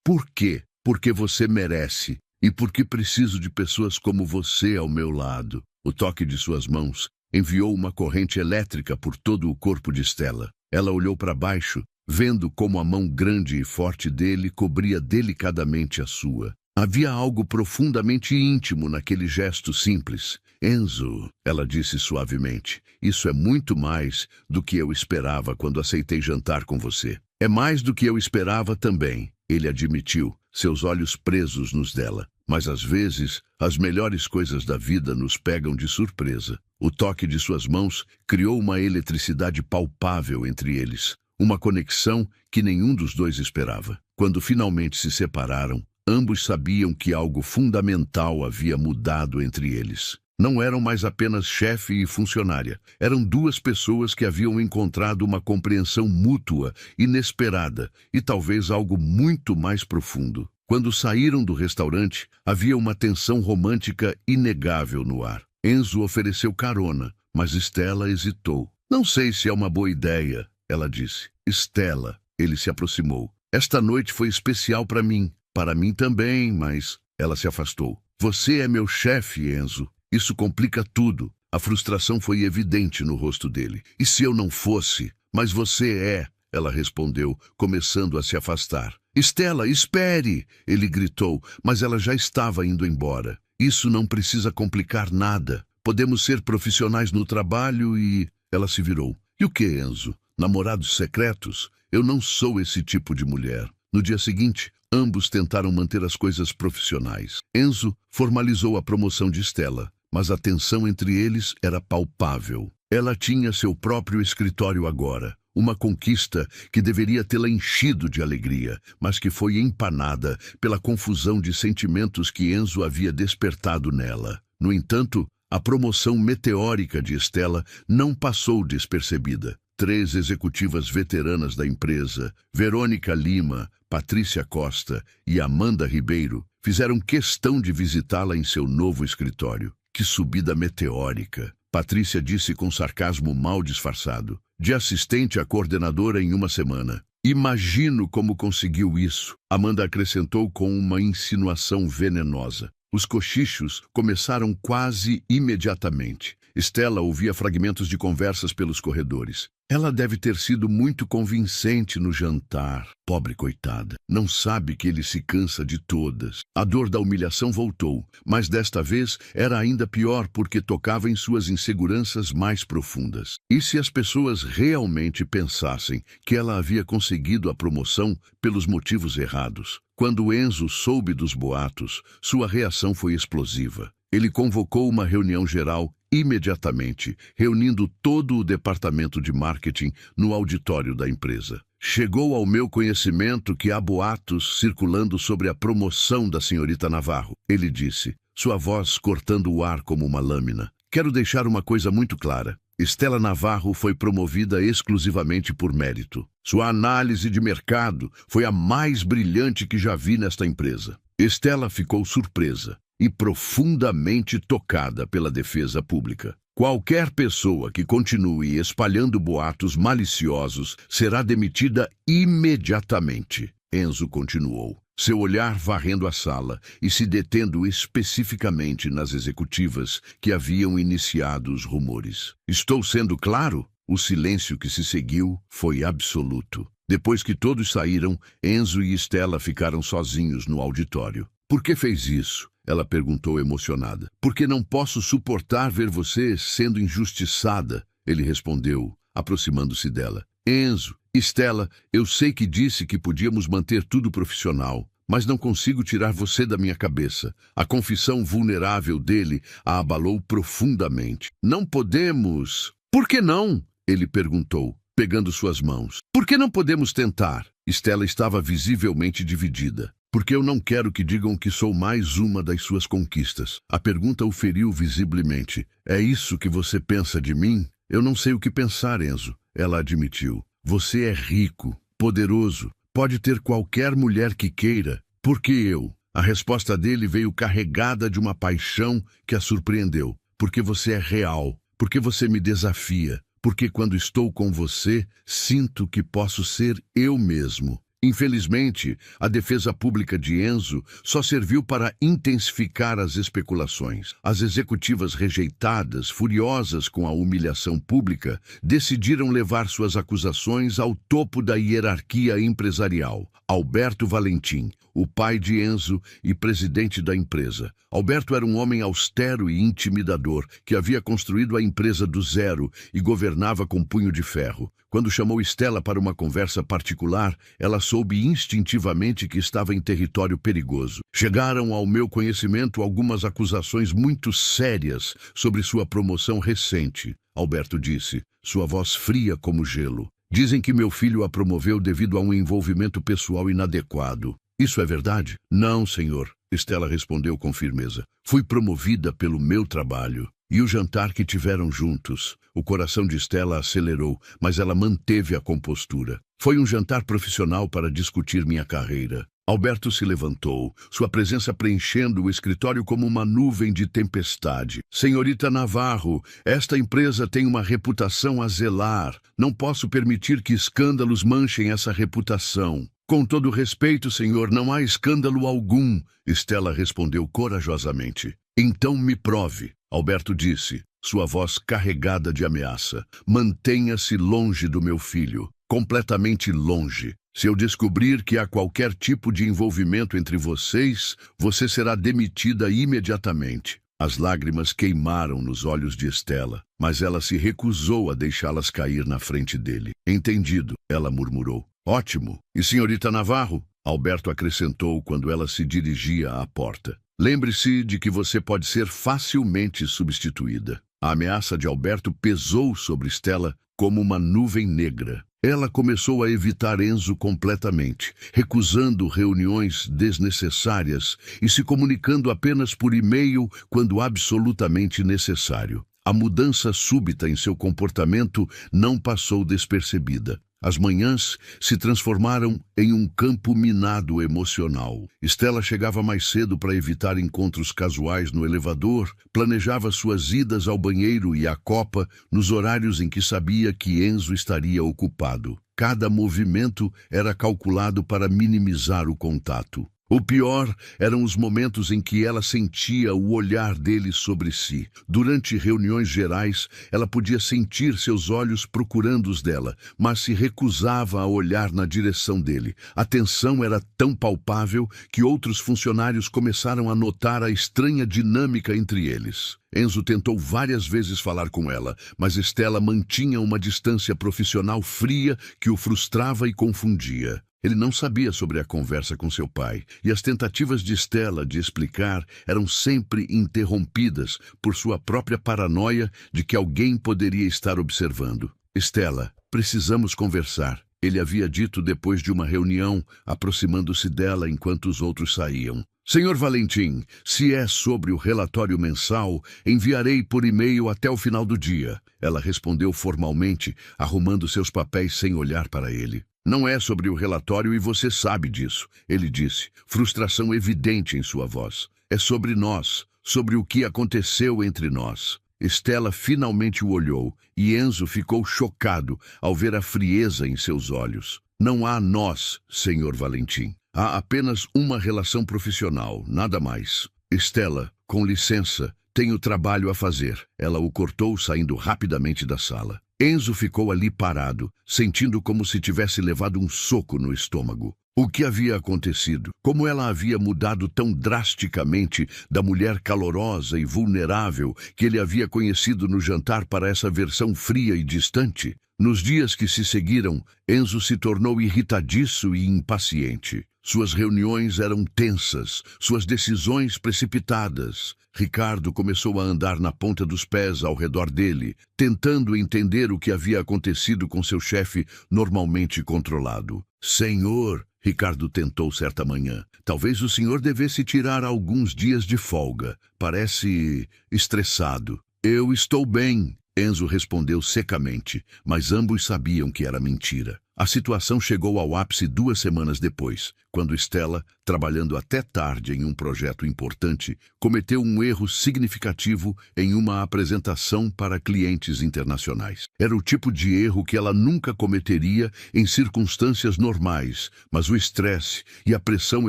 Por quê? Porque você merece. E porque preciso de pessoas como você ao meu lado. O toque de suas mãos enviou uma corrente elétrica por todo o corpo de Estela. Ela olhou para baixo, vendo como a mão grande e forte dele cobria delicadamente a sua. Havia algo profundamente íntimo naquele gesto simples. Enzo, ela disse suavemente, isso é muito mais do que eu esperava quando aceitei jantar com você. É mais do que eu esperava também, ele admitiu, seus olhos presos nos dela. Mas às vezes, as melhores coisas da vida nos pegam de surpresa. O toque de suas mãos criou uma eletricidade palpável entre eles, uma conexão que nenhum dos dois esperava. Quando finalmente se separaram, ambos sabiam que algo fundamental havia mudado entre eles. Não eram mais apenas chefe e funcionária. Eram duas pessoas que haviam encontrado uma compreensão mútua, inesperada e talvez algo muito mais profundo. Quando saíram do restaurante, havia uma tensão romântica inegável no ar. Enzo ofereceu carona, mas Estela hesitou. Não sei se é uma boa ideia, ela disse. Estela, ele se aproximou. Esta noite foi especial para mim. Para mim também, mas... Ela se afastou. Você é meu chefe, Enzo. Isso complica tudo. A frustração foi evidente no rosto dele. E se eu não fosse? Mas você é, ela respondeu, começando a se afastar. Estela, espere! Ele gritou, mas ela já estava indo embora. Isso não precisa complicar nada. Podemos ser profissionais no trabalho e... Ela se virou. E o que, Enzo? Namorados secretos? Eu não sou esse tipo de mulher. No dia seguinte, ambos tentaram manter as coisas profissionais. Enzo formalizou a promoção de Estela, mas a tensão entre eles era palpável. Ela tinha seu próprio escritório agora, uma conquista que deveria tê-la enchido de alegria, mas que foi empanada pela confusão de sentimentos que Enzo havia despertado nela. No entanto, a promoção meteórica de Estela não passou despercebida. 3 executivas veteranas da empresa, Verônica Lima, Patrícia Costa e Amanda Ribeiro, fizeram questão de visitá-la em seu novo escritório. Que subida meteórica! Patrícia disse com sarcasmo mal disfarçado. De assistente a coordenadora em uma semana. Imagino como conseguiu isso, Amanda acrescentou com uma insinuação venenosa. Os cochichos começaram quase imediatamente. Estela ouvia fragmentos de conversas pelos corredores. Ela deve ter sido muito convincente no jantar. Pobre coitada. Não sabe que ele se cansa de todas. A dor da humilhação voltou, mas desta vez era ainda pior porque tocava em suas inseguranças mais profundas. E se as pessoas realmente pensassem que ela havia conseguido a promoção pelos motivos errados? Quando Enzo soube dos boatos, sua reação foi explosiva. Ele convocou uma reunião geral imediatamente, reunindo todo o departamento de marketing no auditório da empresa. Chegou ao meu conhecimento que há boatos circulando sobre a promoção da senhorita Navarro, ele disse, sua voz cortando o ar como uma lâmina. Quero deixar uma coisa muito clara. Estela Navarro foi promovida exclusivamente por mérito. Sua análise de mercado foi a mais brilhante que já vi nesta empresa. Estela ficou surpresa e profundamente tocada pela defesa pública. Qualquer pessoa que continue espalhando boatos maliciosos será demitida imediatamente, Enzo continuou, seu olhar varrendo a sala e se detendo especificamente nas executivas que haviam iniciado os rumores. Estou sendo claro? O silêncio que se seguiu foi absoluto. Depois que todos saíram, Enzo e Estela ficaram sozinhos no auditório. Por que fez isso? Ela perguntou emocionada. Porque não posso suportar ver você sendo injustiçada, ele respondeu, aproximando-se dela. Enzo, Estela, eu sei que disse que podíamos manter tudo profissional, mas não consigo tirar você da minha cabeça. A confissão vulnerável dele a abalou profundamente. Não podemos... Por que não? Ele perguntou, pegando suas mãos. Por que não podemos tentar? Estela estava visivelmente dividida. Porque eu não quero que digam que sou mais uma das suas conquistas. A pergunta o feriu visivelmente. É isso que você pensa de mim? Eu não sei o que pensar, Enzo. Ela admitiu. Você é rico, poderoso, pode ter qualquer mulher que queira. Por que eu? A resposta dele veio carregada de uma paixão que a surpreendeu. Porque você é real, porque você me desafia, porque quando estou com você, sinto que posso ser eu mesmo. Infelizmente, a defesa pública de Enzo só serviu para intensificar as especulações. As executivas rejeitadas, furiosas com a humilhação pública, decidiram levar suas acusações ao topo da hierarquia empresarial. Alberto Valentim, o pai de Enzo e presidente da empresa. Alberto era um homem austero e intimidador, que havia construído a empresa do zero e governava com punho de ferro. Quando chamou Estela para uma conversa particular, ela soube instintivamente que estava em território perigoso. Chegaram ao meu conhecimento algumas acusações muito sérias sobre sua promoção recente, Alberto disse, sua voz fria como gelo. Dizem que meu filho a promoveu devido a um envolvimento pessoal inadequado. Isso é verdade? Não, senhor, Estela respondeu com firmeza. Fui promovida pelo meu trabalho. E o jantar que tiveram juntos. O coração de Estela acelerou, mas ela manteve a compostura. Foi um jantar profissional para discutir minha carreira. Alberto se levantou, sua presença preenchendo o escritório como uma nuvem de tempestade. Senhorita Navarro, esta empresa tem uma reputação a zelar. Não posso permitir que escândalos manchem essa reputação. Com todo respeito, senhor, não há escândalo algum, Estela respondeu corajosamente. Então me prove, Alberto disse, sua voz carregada de ameaça. Mantenha-se longe do meu filho, completamente longe. Se eu descobrir que há qualquer tipo de envolvimento entre vocês, você será demitida imediatamente. As lágrimas queimaram nos olhos de Estela, mas ela se recusou a deixá-las cair na frente dele. Entendido, ela murmurou. Ótimo. E senhorita Navarro? Alberto acrescentou quando ela se dirigia à porta. Lembre-se de que você pode ser facilmente substituída. A ameaça de Alberto pesou sobre Estela como uma nuvem negra. Ela começou a evitar Enzo completamente, recusando reuniões desnecessárias e se comunicando apenas por e-mail quando absolutamente necessário. A mudança súbita em seu comportamento não passou despercebida. As manhãs se transformaram em um campo minado emocional. Estela chegava mais cedo para evitar encontros casuais no elevador, planejava suas idas ao banheiro e à copa nos horários em que sabia que Enzo estaria ocupado. Cada movimento era calculado para minimizar o contato. O pior eram os momentos em que ela sentia o olhar dele sobre si. Durante reuniões gerais, ela podia sentir seus olhos procurando os dela, mas se recusava a olhar na direção dele. A tensão era tão palpável que outros funcionários começaram a notar a estranha dinâmica entre eles. Enzo tentou várias vezes falar com ela, mas Estela mantinha uma distância profissional fria que o frustrava e confundia. Ele não sabia sobre a conversa com seu pai, e as tentativas de Estela de explicar eram sempre interrompidas por sua própria paranoia de que alguém poderia estar observando. Estela, precisamos conversar, ele havia dito depois de uma reunião, aproximando-se dela enquanto os outros saíam. Senhor Valentim, se é sobre o relatório mensal, enviarei por e-mail até o final do dia. Ela respondeu formalmente, arrumando seus papéis sem olhar para ele. Não é sobre o relatório e você sabe disso, ele disse, frustração evidente em sua voz. É sobre nós, sobre o que aconteceu entre nós. Estela finalmente o olhou e Enzo ficou chocado ao ver a frieza em seus olhos. Não há nós, senhor Valentim. Há apenas uma relação profissional, nada mais. Estela, com licença, tenho trabalho a fazer. Ela o cortou, saindo rapidamente da sala. Enzo ficou ali parado, sentindo como se tivesse levado um soco no estômago. O que havia acontecido? Como ela havia mudado tão drasticamente da mulher calorosa e vulnerável que ele havia conhecido no jantar para essa versão fria e distante? Nos dias que se seguiram, Enzo se tornou irritadiço e impaciente. Suas reuniões eram tensas, suas decisões precipitadas. Ricardo começou a andar na ponta dos pés ao redor dele, tentando entender o que havia acontecido com seu chefe normalmente controlado. Senhor, Ricardo tentou certa manhã, talvez o senhor devesse tirar alguns dias de folga. Parece estressado. Eu estou bem, Enzo respondeu secamente, mas ambos sabiam que era mentira. A situação chegou ao ápice 2 semanas depois, quando Stella, trabalhando até tarde em um projeto importante, cometeu um erro significativo em uma apresentação para clientes internacionais. Era o tipo de erro que ela nunca cometeria em circunstâncias normais, mas o estresse e a pressão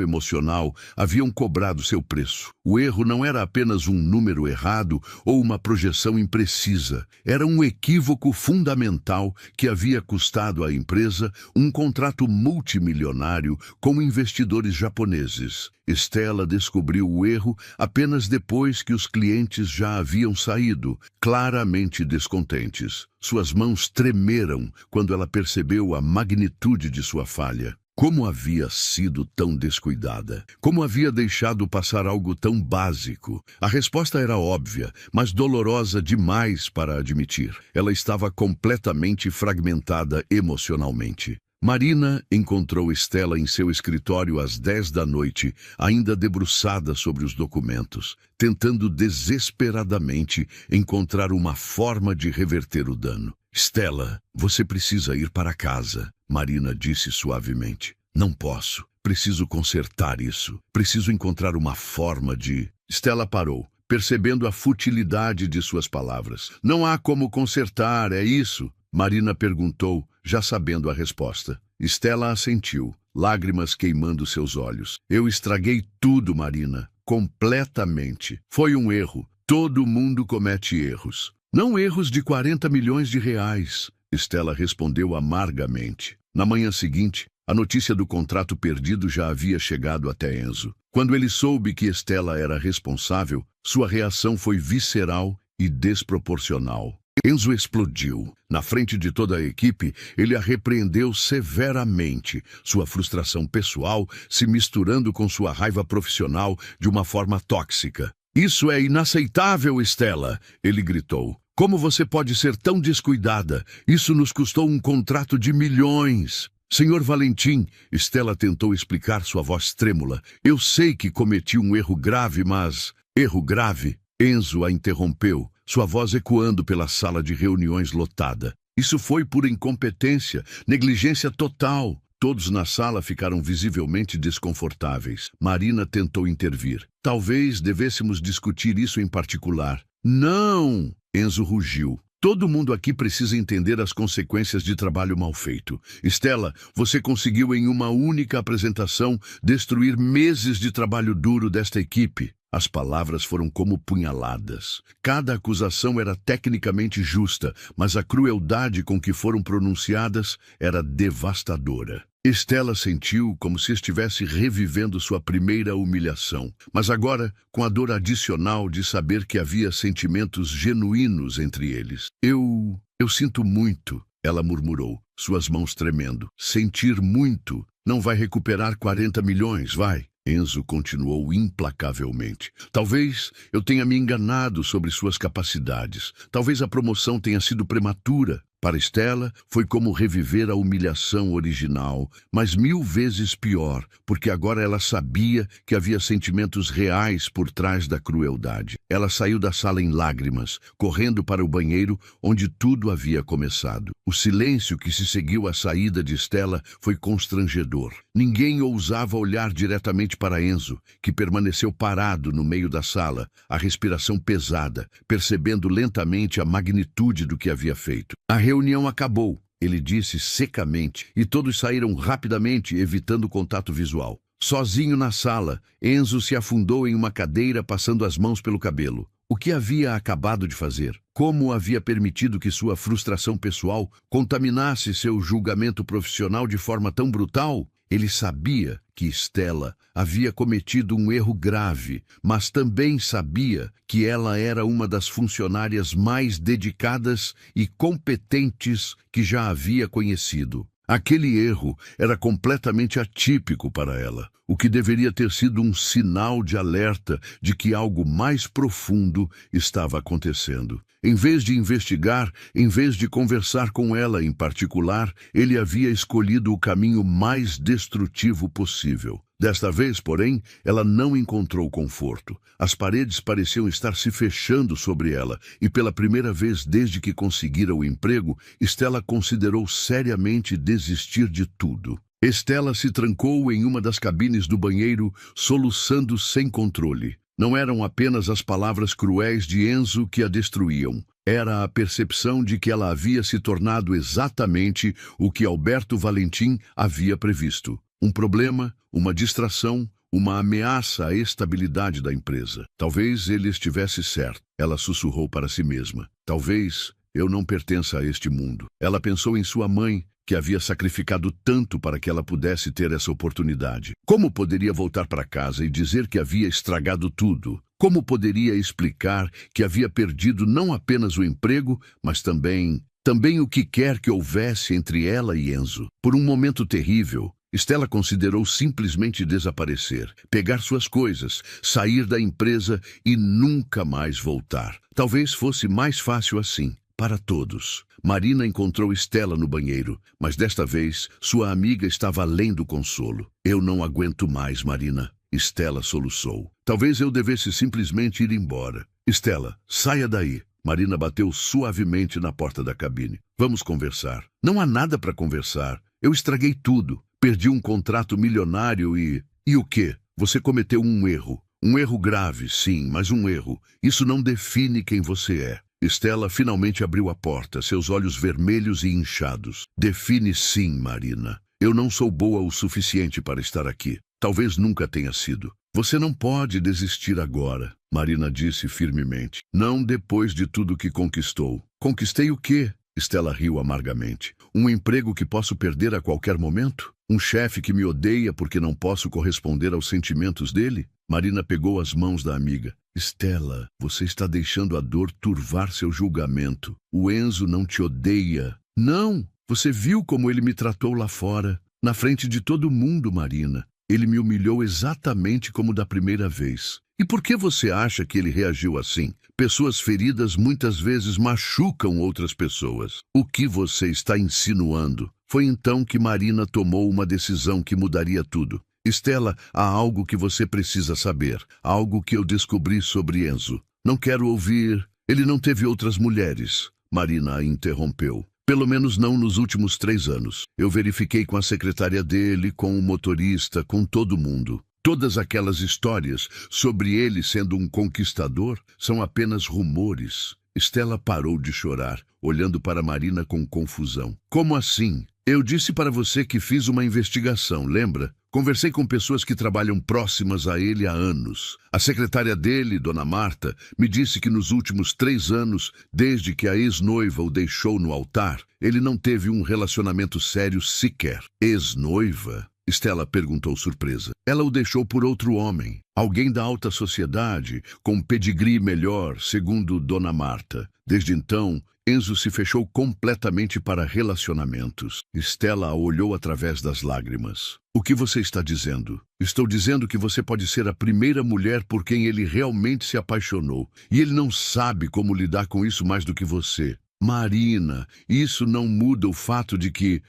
emocional haviam cobrado seu preço. O erro não era apenas um número errado ou uma projeção imprecisa. Era um equívoco fundamental que havia custado à empresa um contrato multimilionário com investidores japoneses. Stella descobriu o erro apenas depois que os clientes já haviam saído, claramente descontentes. Suas mãos tremeram quando ela percebeu a magnitude de sua falha. Como havia sido tão descuidada? Como havia deixado passar algo tão básico? A resposta era óbvia, mas dolorosa demais para admitir. Ela estava completamente fragmentada emocionalmente. Marina encontrou Stella em seu escritório às 10 da noite, ainda debruçada sobre os documentos, tentando desesperadamente encontrar uma forma de reverter o dano. Stella, você precisa ir para casa, Marina disse suavemente. Não posso. Preciso consertar isso. Preciso encontrar uma forma de... Stella parou, percebendo a futilidade de suas palavras. Não há como consertar, é isso? Marina perguntou, já sabendo a resposta. Stella assentiu, lágrimas queimando seus olhos. Eu estraguei tudo, Marina. Completamente. Foi um erro. Todo mundo comete erros. Não erros de 40 milhões de reais, Stella respondeu amargamente. Na manhã seguinte, a notícia do contrato perdido já havia chegado até Enzo. Quando ele soube que Stella era responsável, sua reação foi visceral e desproporcional. Enzo explodiu. Na frente de toda a equipe, ele a repreendeu severamente, sua frustração pessoal se misturando com sua raiva profissional de uma forma tóxica. Isso é inaceitável, Stella, ele gritou. Como você pode ser tão descuidada? Isso nos custou um contrato de milhões. Senhor Valentim, Stella tentou explicar, sua voz trêmula. Eu sei que cometi um erro grave, mas... Erro grave? Enzo a interrompeu, sua voz ecoando pela sala de reuniões lotada. Isso foi por incompetência, negligência total. Todos na sala ficaram visivelmente desconfortáveis. Marina tentou intervir. Talvez devêssemos discutir isso em particular. Não! Enzo rugiu. Todo mundo aqui precisa entender as consequências de trabalho mal feito. Stella, você conseguiu em uma única apresentação destruir meses de trabalho duro desta equipe. As palavras foram como punhaladas. Cada acusação era tecnicamente justa, mas a crueldade com que foram pronunciadas era devastadora. Stella sentiu como se estivesse revivendo sua primeira humilhação, mas agora com a dor adicional de saber que havia sentimentos genuínos entre eles. Eu sinto muito, ela murmurou, suas mãos tremendo. Sentir muito não vai recuperar 40 milhões, vai? Enzo continuou implacavelmente. Talvez eu tenha me enganado sobre suas capacidades. Talvez a promoção tenha sido prematura. Para Stella, foi como reviver a humilhação original, mas 1000 vezes pior, porque agora ela sabia que havia sentimentos reais por trás da crueldade. Ela saiu da sala em lágrimas, correndo para o banheiro onde tudo havia começado. O silêncio que se seguiu à saída de Stella foi constrangedor. Ninguém ousava olhar diretamente para Enzo, que permaneceu parado no meio da sala, a respiração pesada, percebendo lentamente a magnitude do que havia feito. A reunião acabou, ele disse secamente, e todos saíram rapidamente, evitando contato visual. Sozinho na sala, Enzo se afundou em uma cadeira, passando as mãos pelo cabelo. O que havia acabado de fazer? Como havia permitido que sua frustração pessoal contaminasse seu julgamento profissional de forma tão brutal? Ele sabia que Stella havia cometido um erro grave, mas também sabia que ela era uma das funcionárias mais dedicadas e competentes que já havia conhecido. Aquele erro era completamente atípico para ela, o que deveria ter sido um sinal de alerta de que algo mais profundo estava acontecendo. Em vez de investigar, em vez de conversar com ela em particular, ele havia escolhido o caminho mais destrutivo possível. Desta vez, porém, ela não encontrou conforto. As paredes pareciam estar se fechando sobre ela, e pela primeira vez desde que conseguira o emprego, Stella considerou seriamente desistir de tudo. Stella se trancou em uma das cabines do banheiro, soluçando sem controle. Não eram apenas as palavras cruéis de Enzo que a destruíam. Era a percepção de que ela havia se tornado exatamente o que Alberto Valentim havia previsto. Um problema, uma distração, uma ameaça à estabilidade da empresa. Talvez ele estivesse certo. Ela sussurrou para si mesma. Talvez eu não pertença a este mundo. Ela pensou em sua mãe, que havia sacrificado tanto para que ela pudesse ter essa oportunidade. Como poderia voltar para casa e dizer que havia estragado tudo? Como poderia explicar que havia perdido não apenas o emprego, mas também o que quer que houvesse entre ela e Enzo? Por um momento terrível, Stella considerou simplesmente desaparecer, pegar suas coisas, sair da empresa e nunca mais voltar. Talvez fosse mais fácil assim, para todos. Marina encontrou Stella no banheiro, mas desta vez sua amiga estava além do consolo. Eu não aguento mais, Marina. Stella soluçou. Talvez eu devesse simplesmente ir embora. Stella, saia daí. Marina bateu suavemente na porta da cabine. Vamos conversar. Não há nada para conversar. Eu estraguei tudo. Perdi um contrato milionário e... E o quê? Você cometeu um erro. Um erro grave, sim, mas um erro. Isso não define quem você é. Stella finalmente abriu a porta, seus olhos vermelhos e inchados. Define sim, Marina. Eu não sou boa o suficiente para estar aqui. Talvez nunca tenha sido. Você não pode desistir agora, Marina disse firmemente. Não depois de tudo que conquistou. Conquistei o quê? Stella riu amargamente. Um emprego que posso perder a qualquer momento? Um chefe que me odeia porque não posso corresponder aos sentimentos dele? Marina pegou as mãos da amiga. Stella, você está deixando a dor turvar seu julgamento. O Enzo não te odeia. Não! Você viu como ele me tratou lá fora? Na frente de todo mundo, Marina. Ele me humilhou exatamente como da primeira vez. E por que você acha que ele reagiu assim? Pessoas feridas muitas vezes machucam outras pessoas. O que você está insinuando? Foi então que Marina tomou uma decisão que mudaria tudo. Stella, há algo que você precisa saber. Algo que eu descobri sobre Enzo. Não quero ouvir. Ele não teve outras mulheres. Marina a interrompeu. Pelo menos não nos últimos 3 anos. Eu verifiquei com a secretária dele, com o motorista, com todo mundo. Todas aquelas histórias sobre ele sendo um conquistador são apenas rumores. Stella parou de chorar, olhando para Marina com confusão. Como assim? Eu disse para você que fiz uma investigação, lembra? Conversei com pessoas que trabalham próximas a ele há anos. A secretária dele, Dona Marta, me disse que nos últimos 3 anos, desde que a ex-noiva o deixou no altar, ele não teve um relacionamento sério sequer. Ex-noiva? Stella perguntou surpresa. Ela o deixou por outro homem. Alguém da alta sociedade, com pedigree melhor, segundo Dona Marta. Desde então, Enzo se fechou completamente para relacionamentos. Stella a olhou através das lágrimas. O que você está dizendo? Estou dizendo que você pode ser a primeira mulher por quem ele realmente se apaixonou. E ele não sabe como lidar com isso mais do que você. Marina, isso não muda o fato de que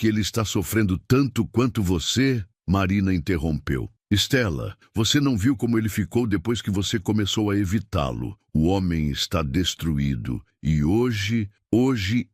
ele está sofrendo tanto quanto você? Marina interrompeu. Stella, você não viu como ele ficou depois que você começou a evitá-lo. O homem está destruído e hoje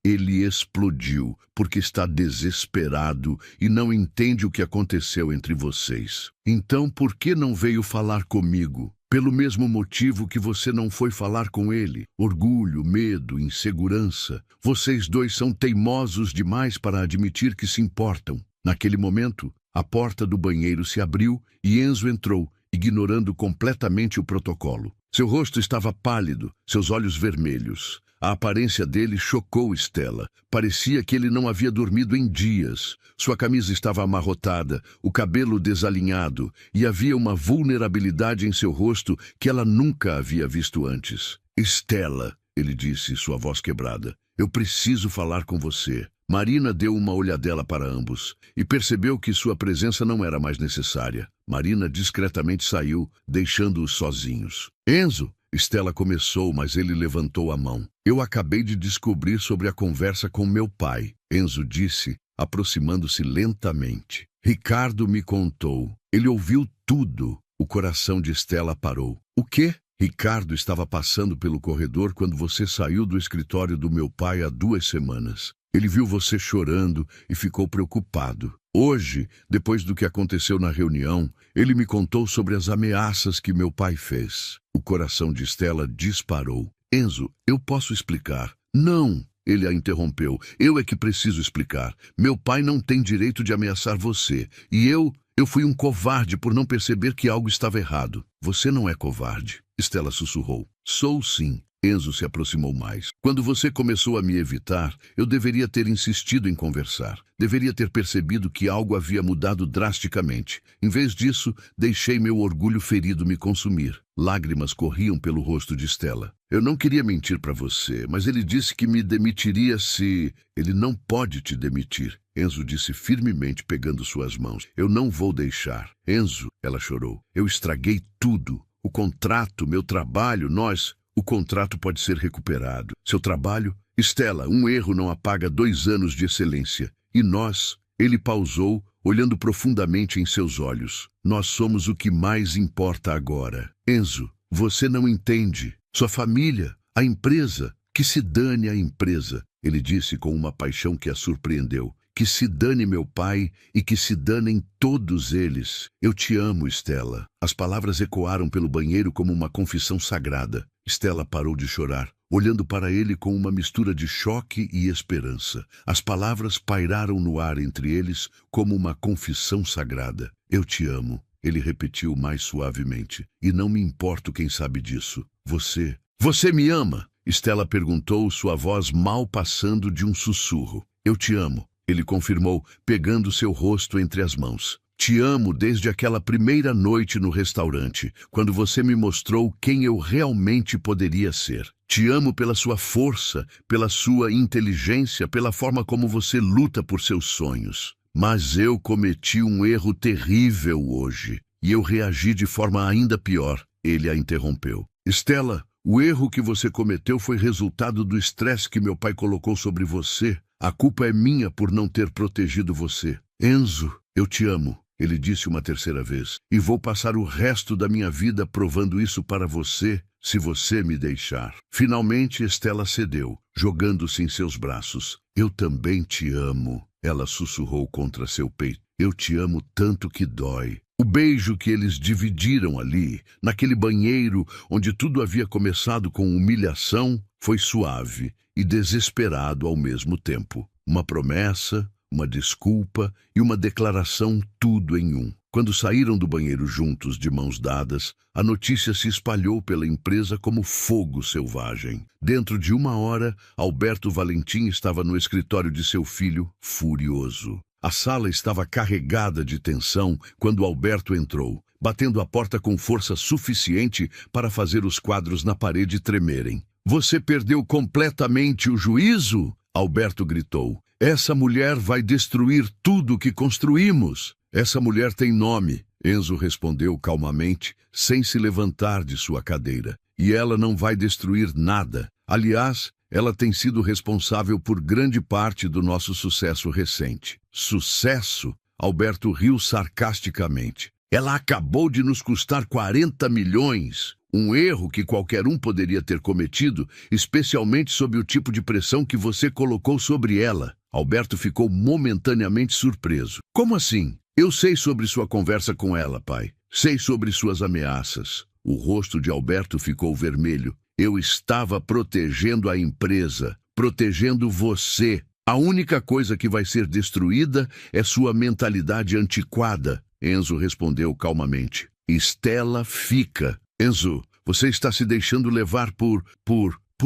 ele explodiu porque está desesperado e não entende o que aconteceu entre vocês. Então por que não veio falar comigo? Pelo mesmo motivo que você não foi falar com ele. Orgulho, medo, insegurança. Vocês dois são teimosos demais para admitir que se importam. Naquele momento, a porta do banheiro se abriu e Enzo entrou, ignorando completamente o protocolo. Seu rosto estava pálido, seus olhos vermelhos. A aparência dele chocou Stella. Parecia que ele não havia dormido em dias. Sua camisa estava amarrotada, o cabelo desalinhado, e havia uma vulnerabilidade em seu rosto que ela nunca havia visto antes. Stella, ele disse, sua voz quebrada, eu preciso falar com você. Marina deu uma olhadela para ambos e percebeu que sua presença não era mais necessária. Marina discretamente saiu, deixando-os sozinhos. Enzo, Stella começou, mas ele levantou a mão. Eu acabei de descobrir sobre a conversa com meu pai, Enzo disse, aproximando-se lentamente. Ricardo me contou. Ele ouviu tudo. O coração de Stella parou. O quê? Ricardo estava passando pelo corredor quando você saiu do escritório do meu pai há 2 semanas. Ele viu você chorando e ficou preocupado. Hoje, depois do que aconteceu na reunião, ele me contou sobre as ameaças que meu pai fez. O coração de Stella disparou. Enzo, eu posso explicar. Não, ele a interrompeu. Eu é que preciso explicar. Meu pai não tem direito de ameaçar você. E eu fui um covarde por não perceber que algo estava errado. Você não é covarde, Stella sussurrou. Sou sim. Enzo se aproximou mais. Quando você começou a me evitar, eu deveria ter insistido em conversar. Deveria ter percebido que algo havia mudado drasticamente. Em vez disso, deixei meu orgulho ferido me consumir. Lágrimas corriam pelo rosto de Stella. Eu não queria mentir para você, mas ele disse que me demitiria se... Ele não pode te demitir. Enzo disse firmemente, pegando suas mãos. Eu não vou deixar. Enzo, ela chorou. Eu estraguei tudo. O contrato, meu trabalho, nós... O contrato pode ser recuperado. Seu trabalho? Stella, um erro não apaga 2 anos de excelência. E nós? Ele pausou, olhando profundamente em seus olhos. Nós somos o que mais importa agora. Enzo, você não entende. Sua família, a empresa. Que se dane a empresa. Ele disse com uma paixão que a surpreendeu. Que se dane meu pai e que se danem todos eles. Eu te amo, Stella. As palavras ecoaram pelo banheiro como uma confissão sagrada. Stella parou de chorar, olhando para ele com uma mistura de choque e esperança. As palavras pairaram no ar entre eles como uma confissão sagrada. Eu te amo, ele repetiu mais suavemente. E não me importo quem sabe disso. Você me ama? Stella perguntou, sua voz mal passando de um sussurro. Eu te amo. Ele confirmou, pegando seu rosto entre as mãos. Te amo desde aquela primeira noite no restaurante, quando você me mostrou quem eu realmente poderia ser. Te amo pela sua força, pela sua inteligência, pela forma como você luta por seus sonhos. Mas eu cometi um erro terrível hoje, e eu reagi de forma ainda pior. Ele a interrompeu. Stella, o erro que você cometeu foi resultado do estresse que meu pai colocou sobre você. A culpa é minha por não ter protegido você. Enzo, eu te amo, ele disse uma terceira vez, e vou passar o resto da minha vida provando isso para você, se você me deixar. Finalmente, Stella cedeu, jogando-se em seus braços. Eu também te amo, ela sussurrou contra seu peito. Eu te amo tanto que dói. O beijo que eles dividiram ali, naquele banheiro onde tudo havia começado com humilhação, foi suave e desesperado ao mesmo tempo. Uma promessa, uma desculpa e uma declaração, tudo em um. Quando saíram do banheiro juntos, de mãos dadas, a notícia se espalhou pela empresa como fogo selvagem. Dentro de 1 hora, Alberto Valentim estava no escritório de seu filho, furioso. A sala estava carregada de tensão quando Alberto entrou, batendo a porta com força suficiente para fazer os quadros na parede tremerem. Você perdeu completamente o juízo? Alberto gritou. Essa mulher vai destruir tudo que construímos. Essa mulher tem nome, Enzo respondeu calmamente, sem se levantar de sua cadeira. E ela não vai destruir nada. Aliás, ela tem sido responsável por grande parte do nosso sucesso recente. Sucesso? Alberto riu sarcasticamente. Ela acabou de nos custar 40 milhões. Um erro que qualquer um poderia ter cometido, especialmente sob o tipo de pressão que você colocou sobre ela. Alberto ficou momentaneamente surpreso. Como assim? Eu sei sobre sua conversa com ela, pai. Sei sobre suas ameaças. O rosto de Alberto ficou vermelho. Eu estava protegendo a empresa, protegendo você. A única coisa que vai ser destruída é sua mentalidade antiquada, Enzo respondeu calmamente. Stella fica. Enzo, você está se deixando levar por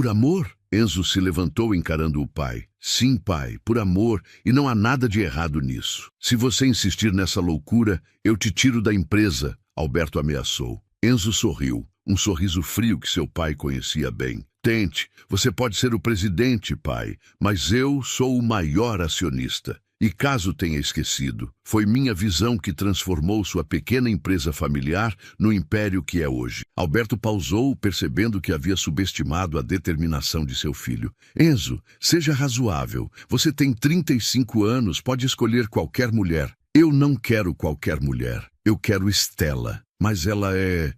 amor? Enzo se levantou encarando o pai. Sim, pai, por amor, e não há nada de errado nisso. Se você insistir nessa loucura, eu te tiro da empresa, Alberto ameaçou. Enzo sorriu, um sorriso frio que seu pai conhecia bem. Tente. Você pode ser o presidente, pai, mas eu sou o maior acionista. E caso tenha esquecido, foi minha visão que transformou sua pequena empresa familiar no império que é hoje. Alberto pausou, percebendo que havia subestimado a determinação de seu filho. Enzo, seja razoável. Você tem 35 anos, pode escolher qualquer mulher. Eu não quero qualquer mulher. Eu quero Stella. Mas ela é...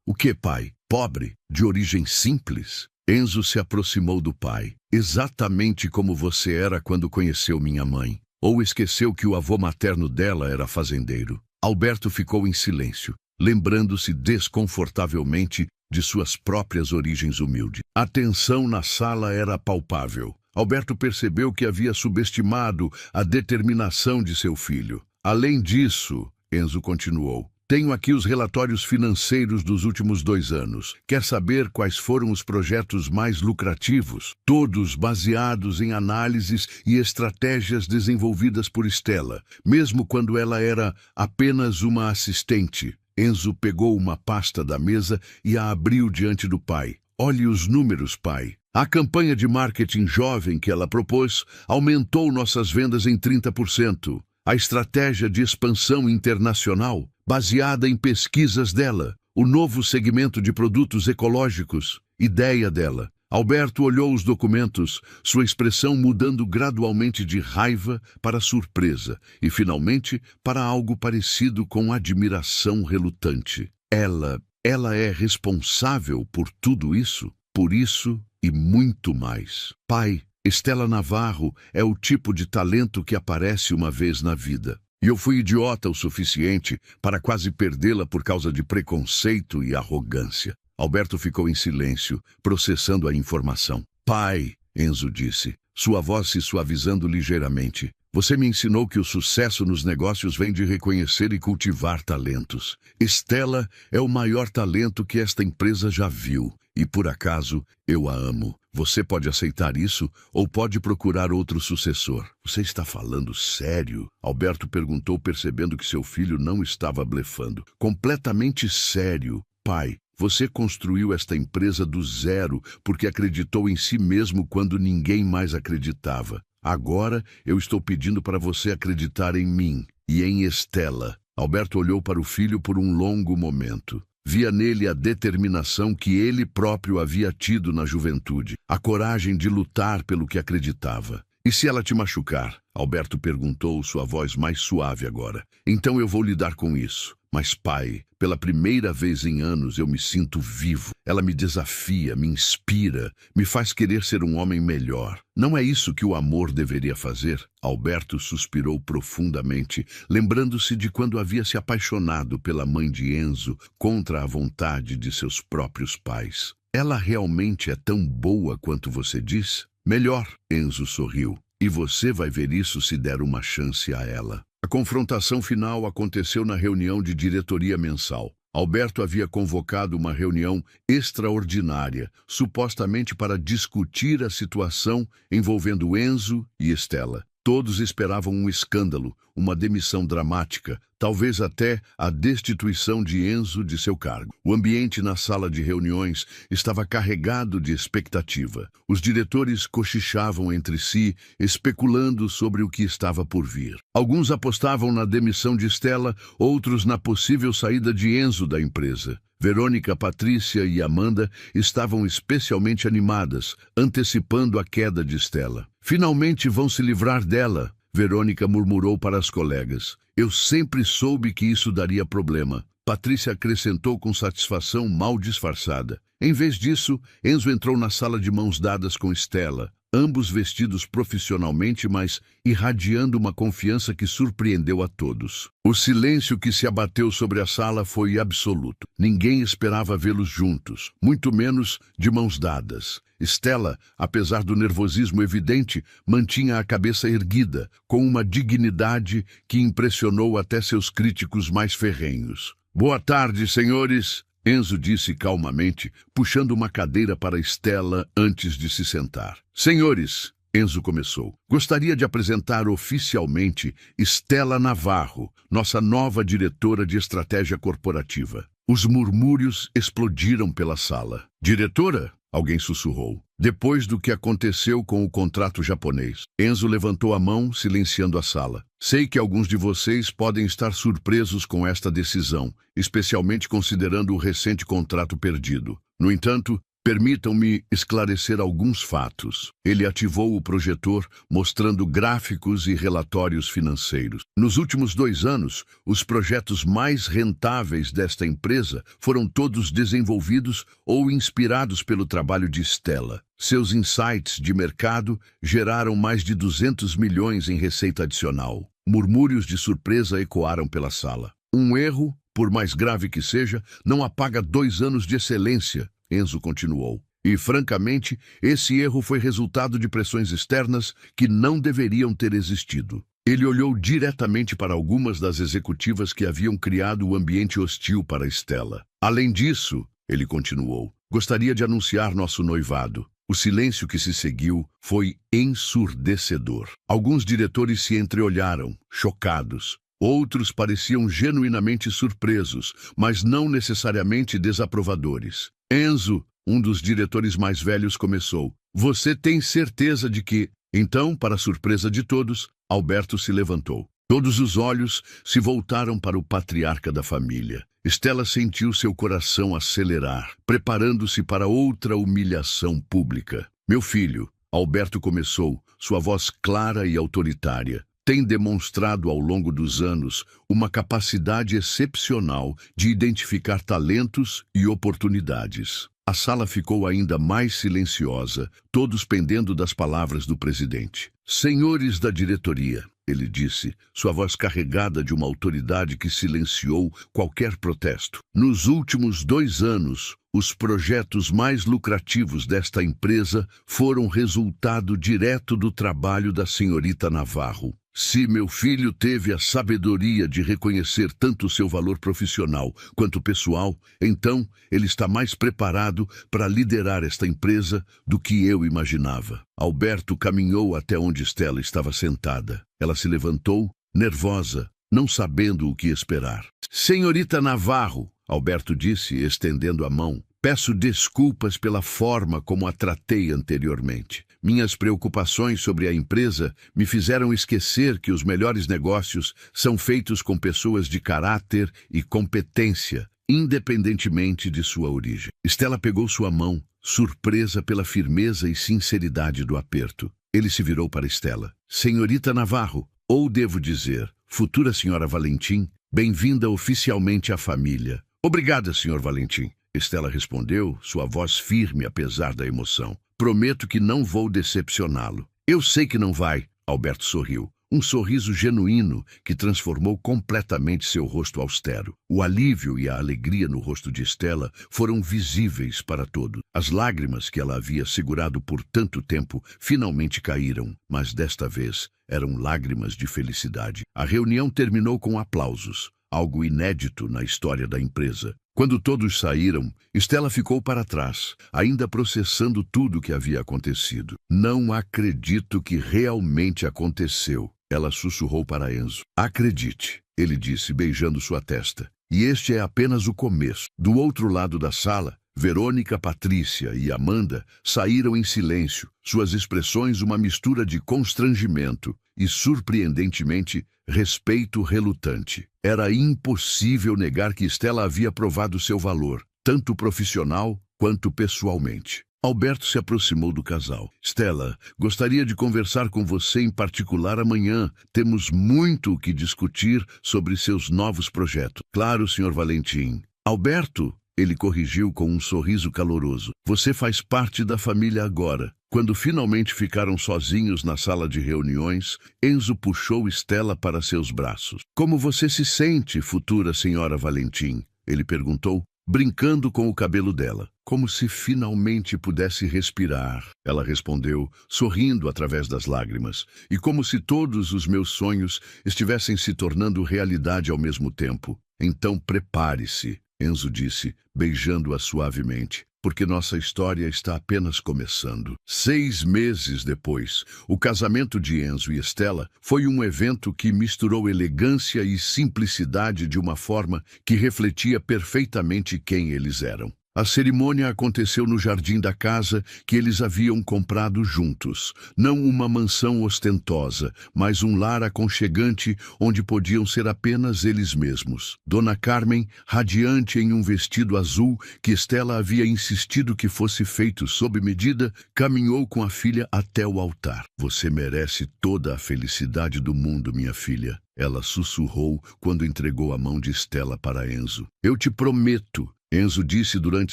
O que, pai? Pobre? De origem simples? Enzo se aproximou do pai. Exatamente como você era quando conheceu minha mãe. Ou esqueceu que o avô materno dela era fazendeiro. Alberto ficou em silêncio, lembrando-se desconfortavelmente de suas próprias origens humildes. A tensão na sala era palpável. Alberto percebeu que havia subestimado a determinação de seu filho. Além disso, Enzo continuou, tenho aqui os relatórios financeiros dos últimos 2 anos. Quer saber quais foram os projetos mais lucrativos? Todos baseados em análises e estratégias desenvolvidas por Stella, mesmo quando ela era apenas uma assistente. Enzo pegou uma pasta da mesa e a abriu diante do pai. Olhe os números, pai. A campanha de marketing jovem que ela propôs aumentou nossas vendas em 30%. A estratégia de expansão internacional, baseada em pesquisas dela, o novo segmento de produtos ecológicos, ideia dela. Alberto olhou os documentos, sua expressão mudando gradualmente de raiva para surpresa e, finalmente, para algo parecido com admiração relutante. Ela é responsável por tudo isso? Por isso e muito mais. Pai, Stella Navarro é o tipo de talento que aparece uma vez na vida. E eu fui idiota o suficiente para quase perdê-la por causa de preconceito e arrogância. Alberto ficou em silêncio, processando a informação. Pai, Enzo disse, sua voz se suavizando ligeiramente. Você me ensinou que o sucesso nos negócios vem de reconhecer e cultivar talentos. Stella é o maior talento que esta empresa já viu. E por acaso, eu a amo. Você pode aceitar isso ou pode procurar outro sucessor. Você está falando sério? Alberto perguntou, percebendo que seu filho não estava blefando. Completamente sério. Pai, você construiu esta empresa do zero porque acreditou em si mesmo quando ninguém mais acreditava. Agora eu estou pedindo para você acreditar em mim e em Stella. Alberto olhou para o filho por um longo momento. Via nele a determinação que ele próprio havia tido na juventude, a coragem de lutar pelo que acreditava. E se ela te machucar? Alberto perguntou, sua voz mais suave agora. Então eu vou lidar com isso. Mas, pai, pela primeira vez em anos eu me sinto vivo. Ela me desafia, me inspira, me faz querer ser um homem melhor. Não é isso que o amor deveria fazer? Alberto suspirou profundamente, lembrando-se de quando havia se apaixonado pela mãe de Enzo contra a vontade de seus próprios pais. Ela realmente é tão boa quanto você diz? Melhor, Enzo sorriu. E você vai ver isso se der uma chance a ela. A confrontação final aconteceu na reunião de diretoria mensal. Alberto havia convocado uma reunião extraordinária, supostamente para discutir a situação envolvendo Enzo e Stella. Todos esperavam um escândalo, uma demissão dramática, talvez até a destituição de Enzo de seu cargo. O ambiente na sala de reuniões estava carregado de expectativa. Os diretores cochichavam entre si, especulando sobre o que estava por vir. Alguns apostavam na demissão de Stella, outros na possível saída de Enzo da empresa. Verônica, Patrícia e Amanda estavam especialmente animadas, antecipando a queda de Stella. Finalmente vão se livrar dela, Verônica murmurou para as colegas. Eu sempre soube que isso daria problema. Patrícia acrescentou com satisfação mal disfarçada. Em vez disso, Enzo entrou na sala de mãos dadas com Stella, ambos vestidos profissionalmente, mas irradiando uma confiança que surpreendeu a todos. O silêncio que se abateu sobre a sala foi absoluto. Ninguém esperava vê-los juntos, muito menos de mãos dadas. Stella, apesar do nervosismo evidente, mantinha a cabeça erguida, com uma dignidade que impressionou até seus críticos mais ferrenhos. Boa tarde, senhores, Enzo disse calmamente, puxando uma cadeira para Stella antes de se sentar. Senhores, Enzo começou, gostaria de apresentar oficialmente Stella Navarro, nossa nova diretora de estratégia corporativa. Os murmúrios explodiram pela sala. Diretora? Alguém sussurrou. Depois do que aconteceu com o contrato japonês. Enzo levantou a mão, silenciando a sala. Sei que alguns de vocês podem estar surpresos com esta decisão, especialmente considerando o recente contrato perdido. No entanto, permitam-me esclarecer alguns fatos. Ele ativou o projetor, mostrando gráficos e relatórios financeiros. Nos últimos 2 anos, os projetos mais rentáveis desta empresa foram todos desenvolvidos ou inspirados pelo trabalho de Stella. Seus insights de mercado geraram mais de 200 milhões em receita adicional. Murmúrios de surpresa ecoaram pela sala. Um erro, por mais grave que seja, não apaga 2 anos de excelência, Enzo continuou. E, francamente, esse erro foi resultado de pressões externas que não deveriam ter existido. Ele olhou diretamente para algumas das executivas que haviam criado o ambiente hostil para Stella. Além disso, ele continuou, gostaria de anunciar nosso noivado. O silêncio que se seguiu foi ensurdecedor. Alguns diretores se entreolharam, chocados. Outros pareciam genuinamente surpresos, mas não necessariamente desaprovadores. Enzo, um dos diretores mais velhos, começou. Você tem certeza de que... Então, para surpresa de todos, Alberto se levantou. Todos os olhos se voltaram para o patriarca da família. Stella sentiu seu coração acelerar, preparando-se para outra humilhação pública. Meu filho, Alberto começou, sua voz clara e autoritária. Tem demonstrado ao longo dos anos uma capacidade excepcional de identificar talentos e oportunidades. A sala ficou ainda mais silenciosa, todos pendendo das palavras do presidente. Senhores da diretoria, ele disse, sua voz carregada de uma autoridade que silenciou qualquer protesto. Nos últimos 2 anos, os projetos mais lucrativos desta empresa foram resultado direto do trabalho da senhorita Navarro. Se meu filho teve a sabedoria de reconhecer tanto seu valor profissional quanto pessoal, então ele está mais preparado para liderar esta empresa do que eu imaginava. Alberto caminhou até onde Stella estava sentada. Ela se levantou, nervosa, não sabendo o que esperar. Senhorita Navarro, Alberto disse, estendendo a mão. Peço desculpas pela forma como a tratei anteriormente. Minhas preocupações sobre a empresa me fizeram esquecer que os melhores negócios são feitos com pessoas de caráter e competência, independentemente de sua origem. Stella pegou sua mão, surpresa pela firmeza e sinceridade do aperto. Ele se virou para Stella. Senhorita Navarro, ou devo dizer, futura senhora Valentim, bem-vinda oficialmente à família. Obrigada, senhor Valentim. Stella respondeu, sua voz firme apesar da emoção. Prometo que não vou decepcioná-lo. Eu sei que não vai, Alberto sorriu. Um sorriso genuíno que transformou completamente seu rosto austero. O alívio e a alegria no rosto de Stella foram visíveis para todos. As lágrimas que ela havia segurado por tanto tempo finalmente caíram, mas desta vez eram lágrimas de felicidade. A reunião terminou com aplausos, algo inédito na história da empresa. Quando todos saíram, Stella ficou para trás, ainda processando tudo o que havia acontecido. Não acredito que realmente aconteceu, ela sussurrou para Enzo. Acredite, ele disse, beijando sua testa. E este é apenas o começo. Do outro lado da sala, Verônica, Patrícia e Amanda saíram em silêncio, suas expressões uma mistura de constrangimento e, surpreendentemente, respeito relutante. Era impossível negar que Stella havia provado seu valor, tanto profissional quanto pessoalmente. Alberto se aproximou do casal. Stella, gostaria de conversar com você em particular amanhã. Temos muito o que discutir sobre seus novos projetos. Claro, senhor Valentim. Alberto, ele corrigiu com um sorriso caloroso. Você faz parte da família agora. Quando finalmente ficaram sozinhos na sala de reuniões, Enzo puxou Stella para seus braços. Como você se sente, futura senhora Valentim? Ele perguntou, brincando com o cabelo dela. Como se finalmente pudesse respirar. Ela respondeu, sorrindo através das lágrimas. E como se todos os meus sonhos estivessem se tornando realidade ao mesmo tempo. Então prepare-se, Enzo disse, beijando-a suavemente, porque nossa história está apenas começando. 6 meses depois, o casamento de Enzo e Stella foi um evento que misturou elegância e simplicidade de uma forma que refletia perfeitamente quem eles eram. A cerimônia aconteceu no jardim da casa que eles haviam comprado juntos. Não uma mansão ostentosa, mas um lar aconchegante onde podiam ser apenas eles mesmos. Dona Carmen, radiante em um vestido azul que Stella havia insistido que fosse feito sob medida, caminhou com a filha até o altar. "Você merece toda a felicidade do mundo, minha filha", ela sussurrou quando entregou a mão de Stella para Enzo. "Eu te prometo", Enzo disse durante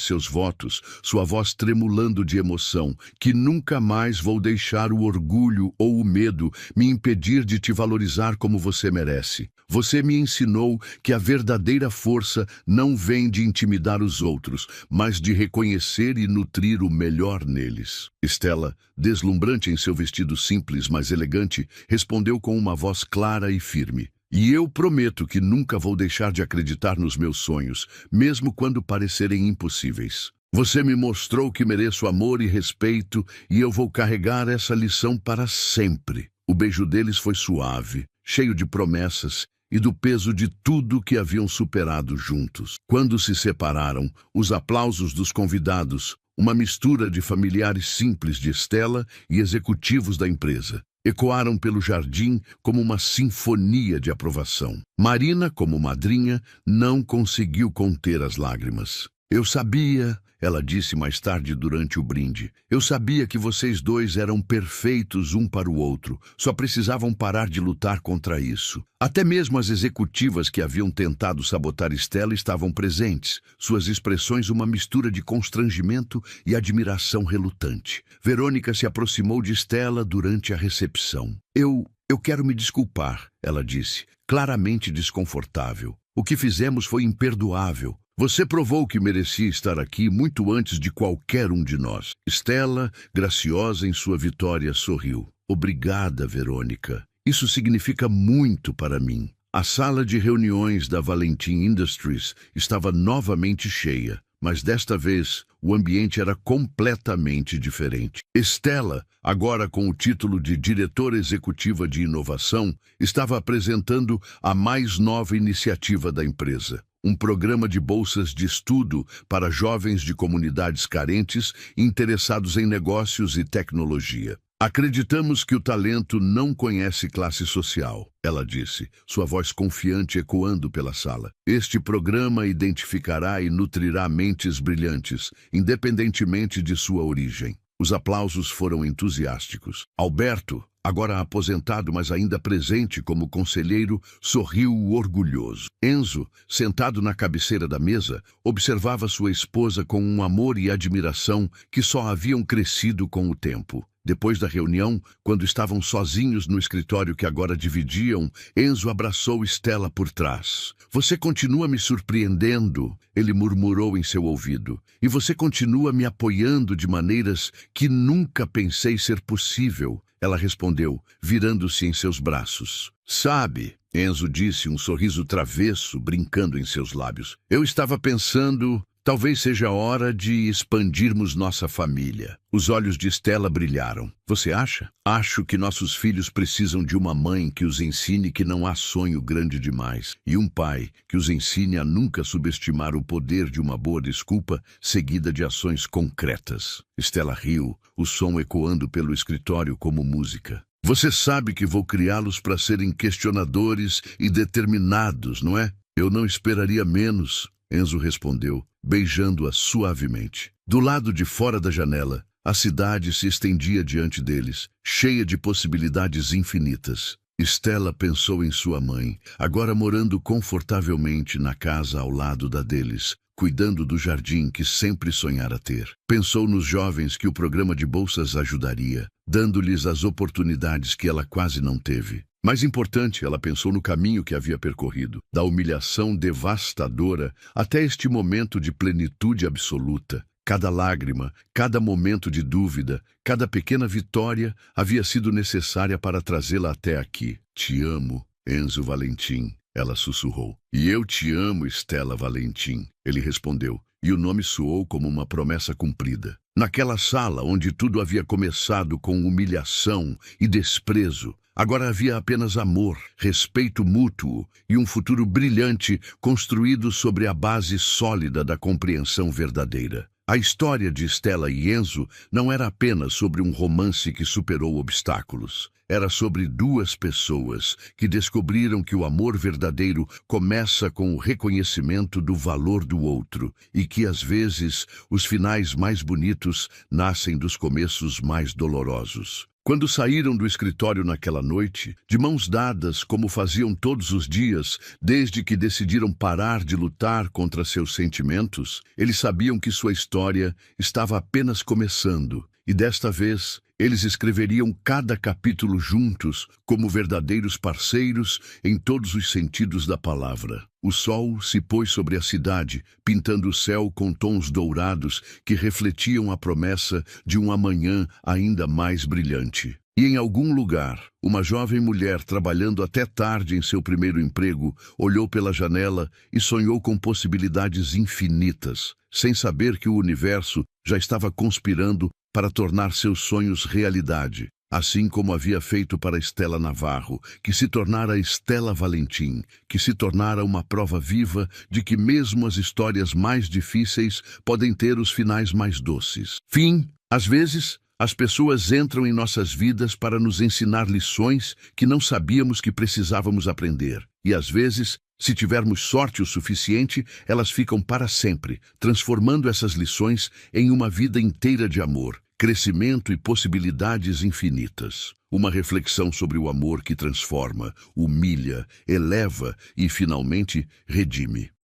seus votos, sua voz tremulando de emoção, "que nunca mais vou deixar o orgulho ou o medo me impedir de te valorizar como você merece. Você me ensinou que a verdadeira força não vem de intimidar os outros, mas de reconhecer e nutrir o melhor neles." Stella, deslumbrante em seu vestido simples, mas elegante, respondeu com uma voz clara e firme: "E eu prometo que nunca vou deixar de acreditar nos meus sonhos, mesmo quando parecerem impossíveis. Você me mostrou que mereço amor e respeito, e eu vou carregar essa lição para sempre." O beijo deles foi suave, cheio de promessas e do peso de tudo que haviam superado juntos. Quando se separaram, os aplausos dos convidados, uma mistura de familiares simples de Stella e executivos da empresa, ecoaram pelo jardim como uma sinfonia de aprovação. Marina, como madrinha, não conseguiu conter as lágrimas. "Eu sabia", ela disse mais tarde durante o brinde, "eu sabia que vocês dois eram perfeitos um para o outro, só precisavam parar de lutar contra isso." Até mesmo as executivas que haviam tentado sabotar Stella estavam presentes, suas expressões uma mistura de constrangimento e admiração relutante. Verônica se aproximou de Stella durante a recepção. Eu quero me desculpar", ela disse, claramente desconfortável. "O que fizemos foi imperdoável. Você provou que merecia estar aqui muito antes de qualquer um de nós." Stella, graciosa em sua vitória, sorriu. "Obrigada, Verônica. Isso significa muito para mim." A sala de reuniões da Valentim Industries estava novamente cheia, mas desta vez o ambiente era completamente diferente. Stella, agora com o título de diretora executiva de inovação, estava apresentando a mais nova iniciativa da empresa. Um programa de bolsas de estudo para jovens de comunidades carentes interessados em negócios e tecnologia. "Acreditamos que o talento não conhece classe social", ela disse, sua voz confiante ecoando pela sala. "Este programa identificará e nutrirá mentes brilhantes, independentemente de sua origem." Os aplausos foram entusiásticos. Alberto, agora aposentado, mas ainda presente como conselheiro, sorriu orgulhoso. Enzo, sentado na cabeceira da mesa, observava sua esposa com um amor e admiração que só haviam crescido com o tempo. Depois da reunião, quando estavam sozinhos no escritório que agora dividiam, Enzo abraçou Stella por trás. "Você continua me surpreendendo", ele murmurou em seu ouvido. "E você continua me apoiando de maneiras que nunca pensei ser possível", ela respondeu, virando-se em seus braços. "Sabe", Enzo disse, um sorriso travesso brincando em seus lábios, "eu estava pensando... talvez seja a hora de expandirmos nossa família." Os olhos de Stella brilharam. "Você acha?" "Acho que nossos filhos precisam de uma mãe que os ensine que não há sonho grande demais, e um pai que os ensine a nunca subestimar o poder de uma boa desculpa seguida de ações concretas." Stella riu, o som ecoando pelo escritório como música. "Você sabe que vou criá-los para serem questionadores e determinados, não é?" "Eu não esperaria menos", Enzo respondeu, beijando-a suavemente. Do lado de fora da janela, a cidade se estendia diante deles, cheia de possibilidades infinitas. Stella pensou em sua mãe, agora morando confortavelmente na casa ao lado da deles, cuidando do jardim que sempre sonhara ter. Pensou nos jovens que o programa de bolsas ajudaria, dando-lhes as oportunidades que ela quase não teve. Mais importante, ela pensou no caminho que havia percorrido, da humilhação devastadora até este momento de plenitude absoluta. Cada lágrima, cada momento de dúvida, cada pequena vitória havia sido necessária para trazê-la até aqui. "Te amo, Enzo Valentim", ela sussurrou. "E eu te amo, Stella Valentim", ele respondeu, e o nome soou como uma promessa cumprida. Naquela sala onde tudo havia começado com humilhação e desprezo, Agora havia apenas amor, respeito mútuo e um futuro brilhante construído sobre a base sólida da compreensão verdadeira. A história de Stella e Enzo não era apenas sobre um romance que superou obstáculos. Era sobre duas pessoas que descobriram que o amor verdadeiro começa com o reconhecimento do valor do outro e que, às vezes, os finais mais bonitos nascem dos começos mais dolorosos. Quando saíram do escritório naquela noite, de mãos dadas, como faziam todos os dias, desde que decidiram parar de lutar contra seus sentimentos, eles sabiam que sua história estava apenas começando, e desta vez eles escreveriam cada capítulo juntos, como verdadeiros parceiros em todos os sentidos da palavra. O sol se pôs sobre a cidade, pintando o céu com tons dourados que refletiam a promessa de um amanhã ainda mais brilhante. E em algum lugar, uma jovem mulher trabalhando até tarde em seu primeiro emprego olhou pela janela e sonhou com possibilidades infinitas, sem saber que o universo já estava conspirando para tornar seus sonhos realidade, assim como havia feito para Stella Navarro, que se tornara Stella Valentim, que se tornara uma prova viva de que mesmo as histórias mais difíceis podem ter os finais mais doces. Fim. Às vezes, as pessoas entram em nossas vidas para nos ensinar lições que não sabíamos que precisávamos aprender. E às vezes, se tivermos sorte o suficiente, elas ficam para sempre, transformando essas lições em uma vida inteira de amor, crescimento e possibilidades infinitas. Uma reflexão sobre o amor que transforma, humilha, eleva e, finalmente, redime.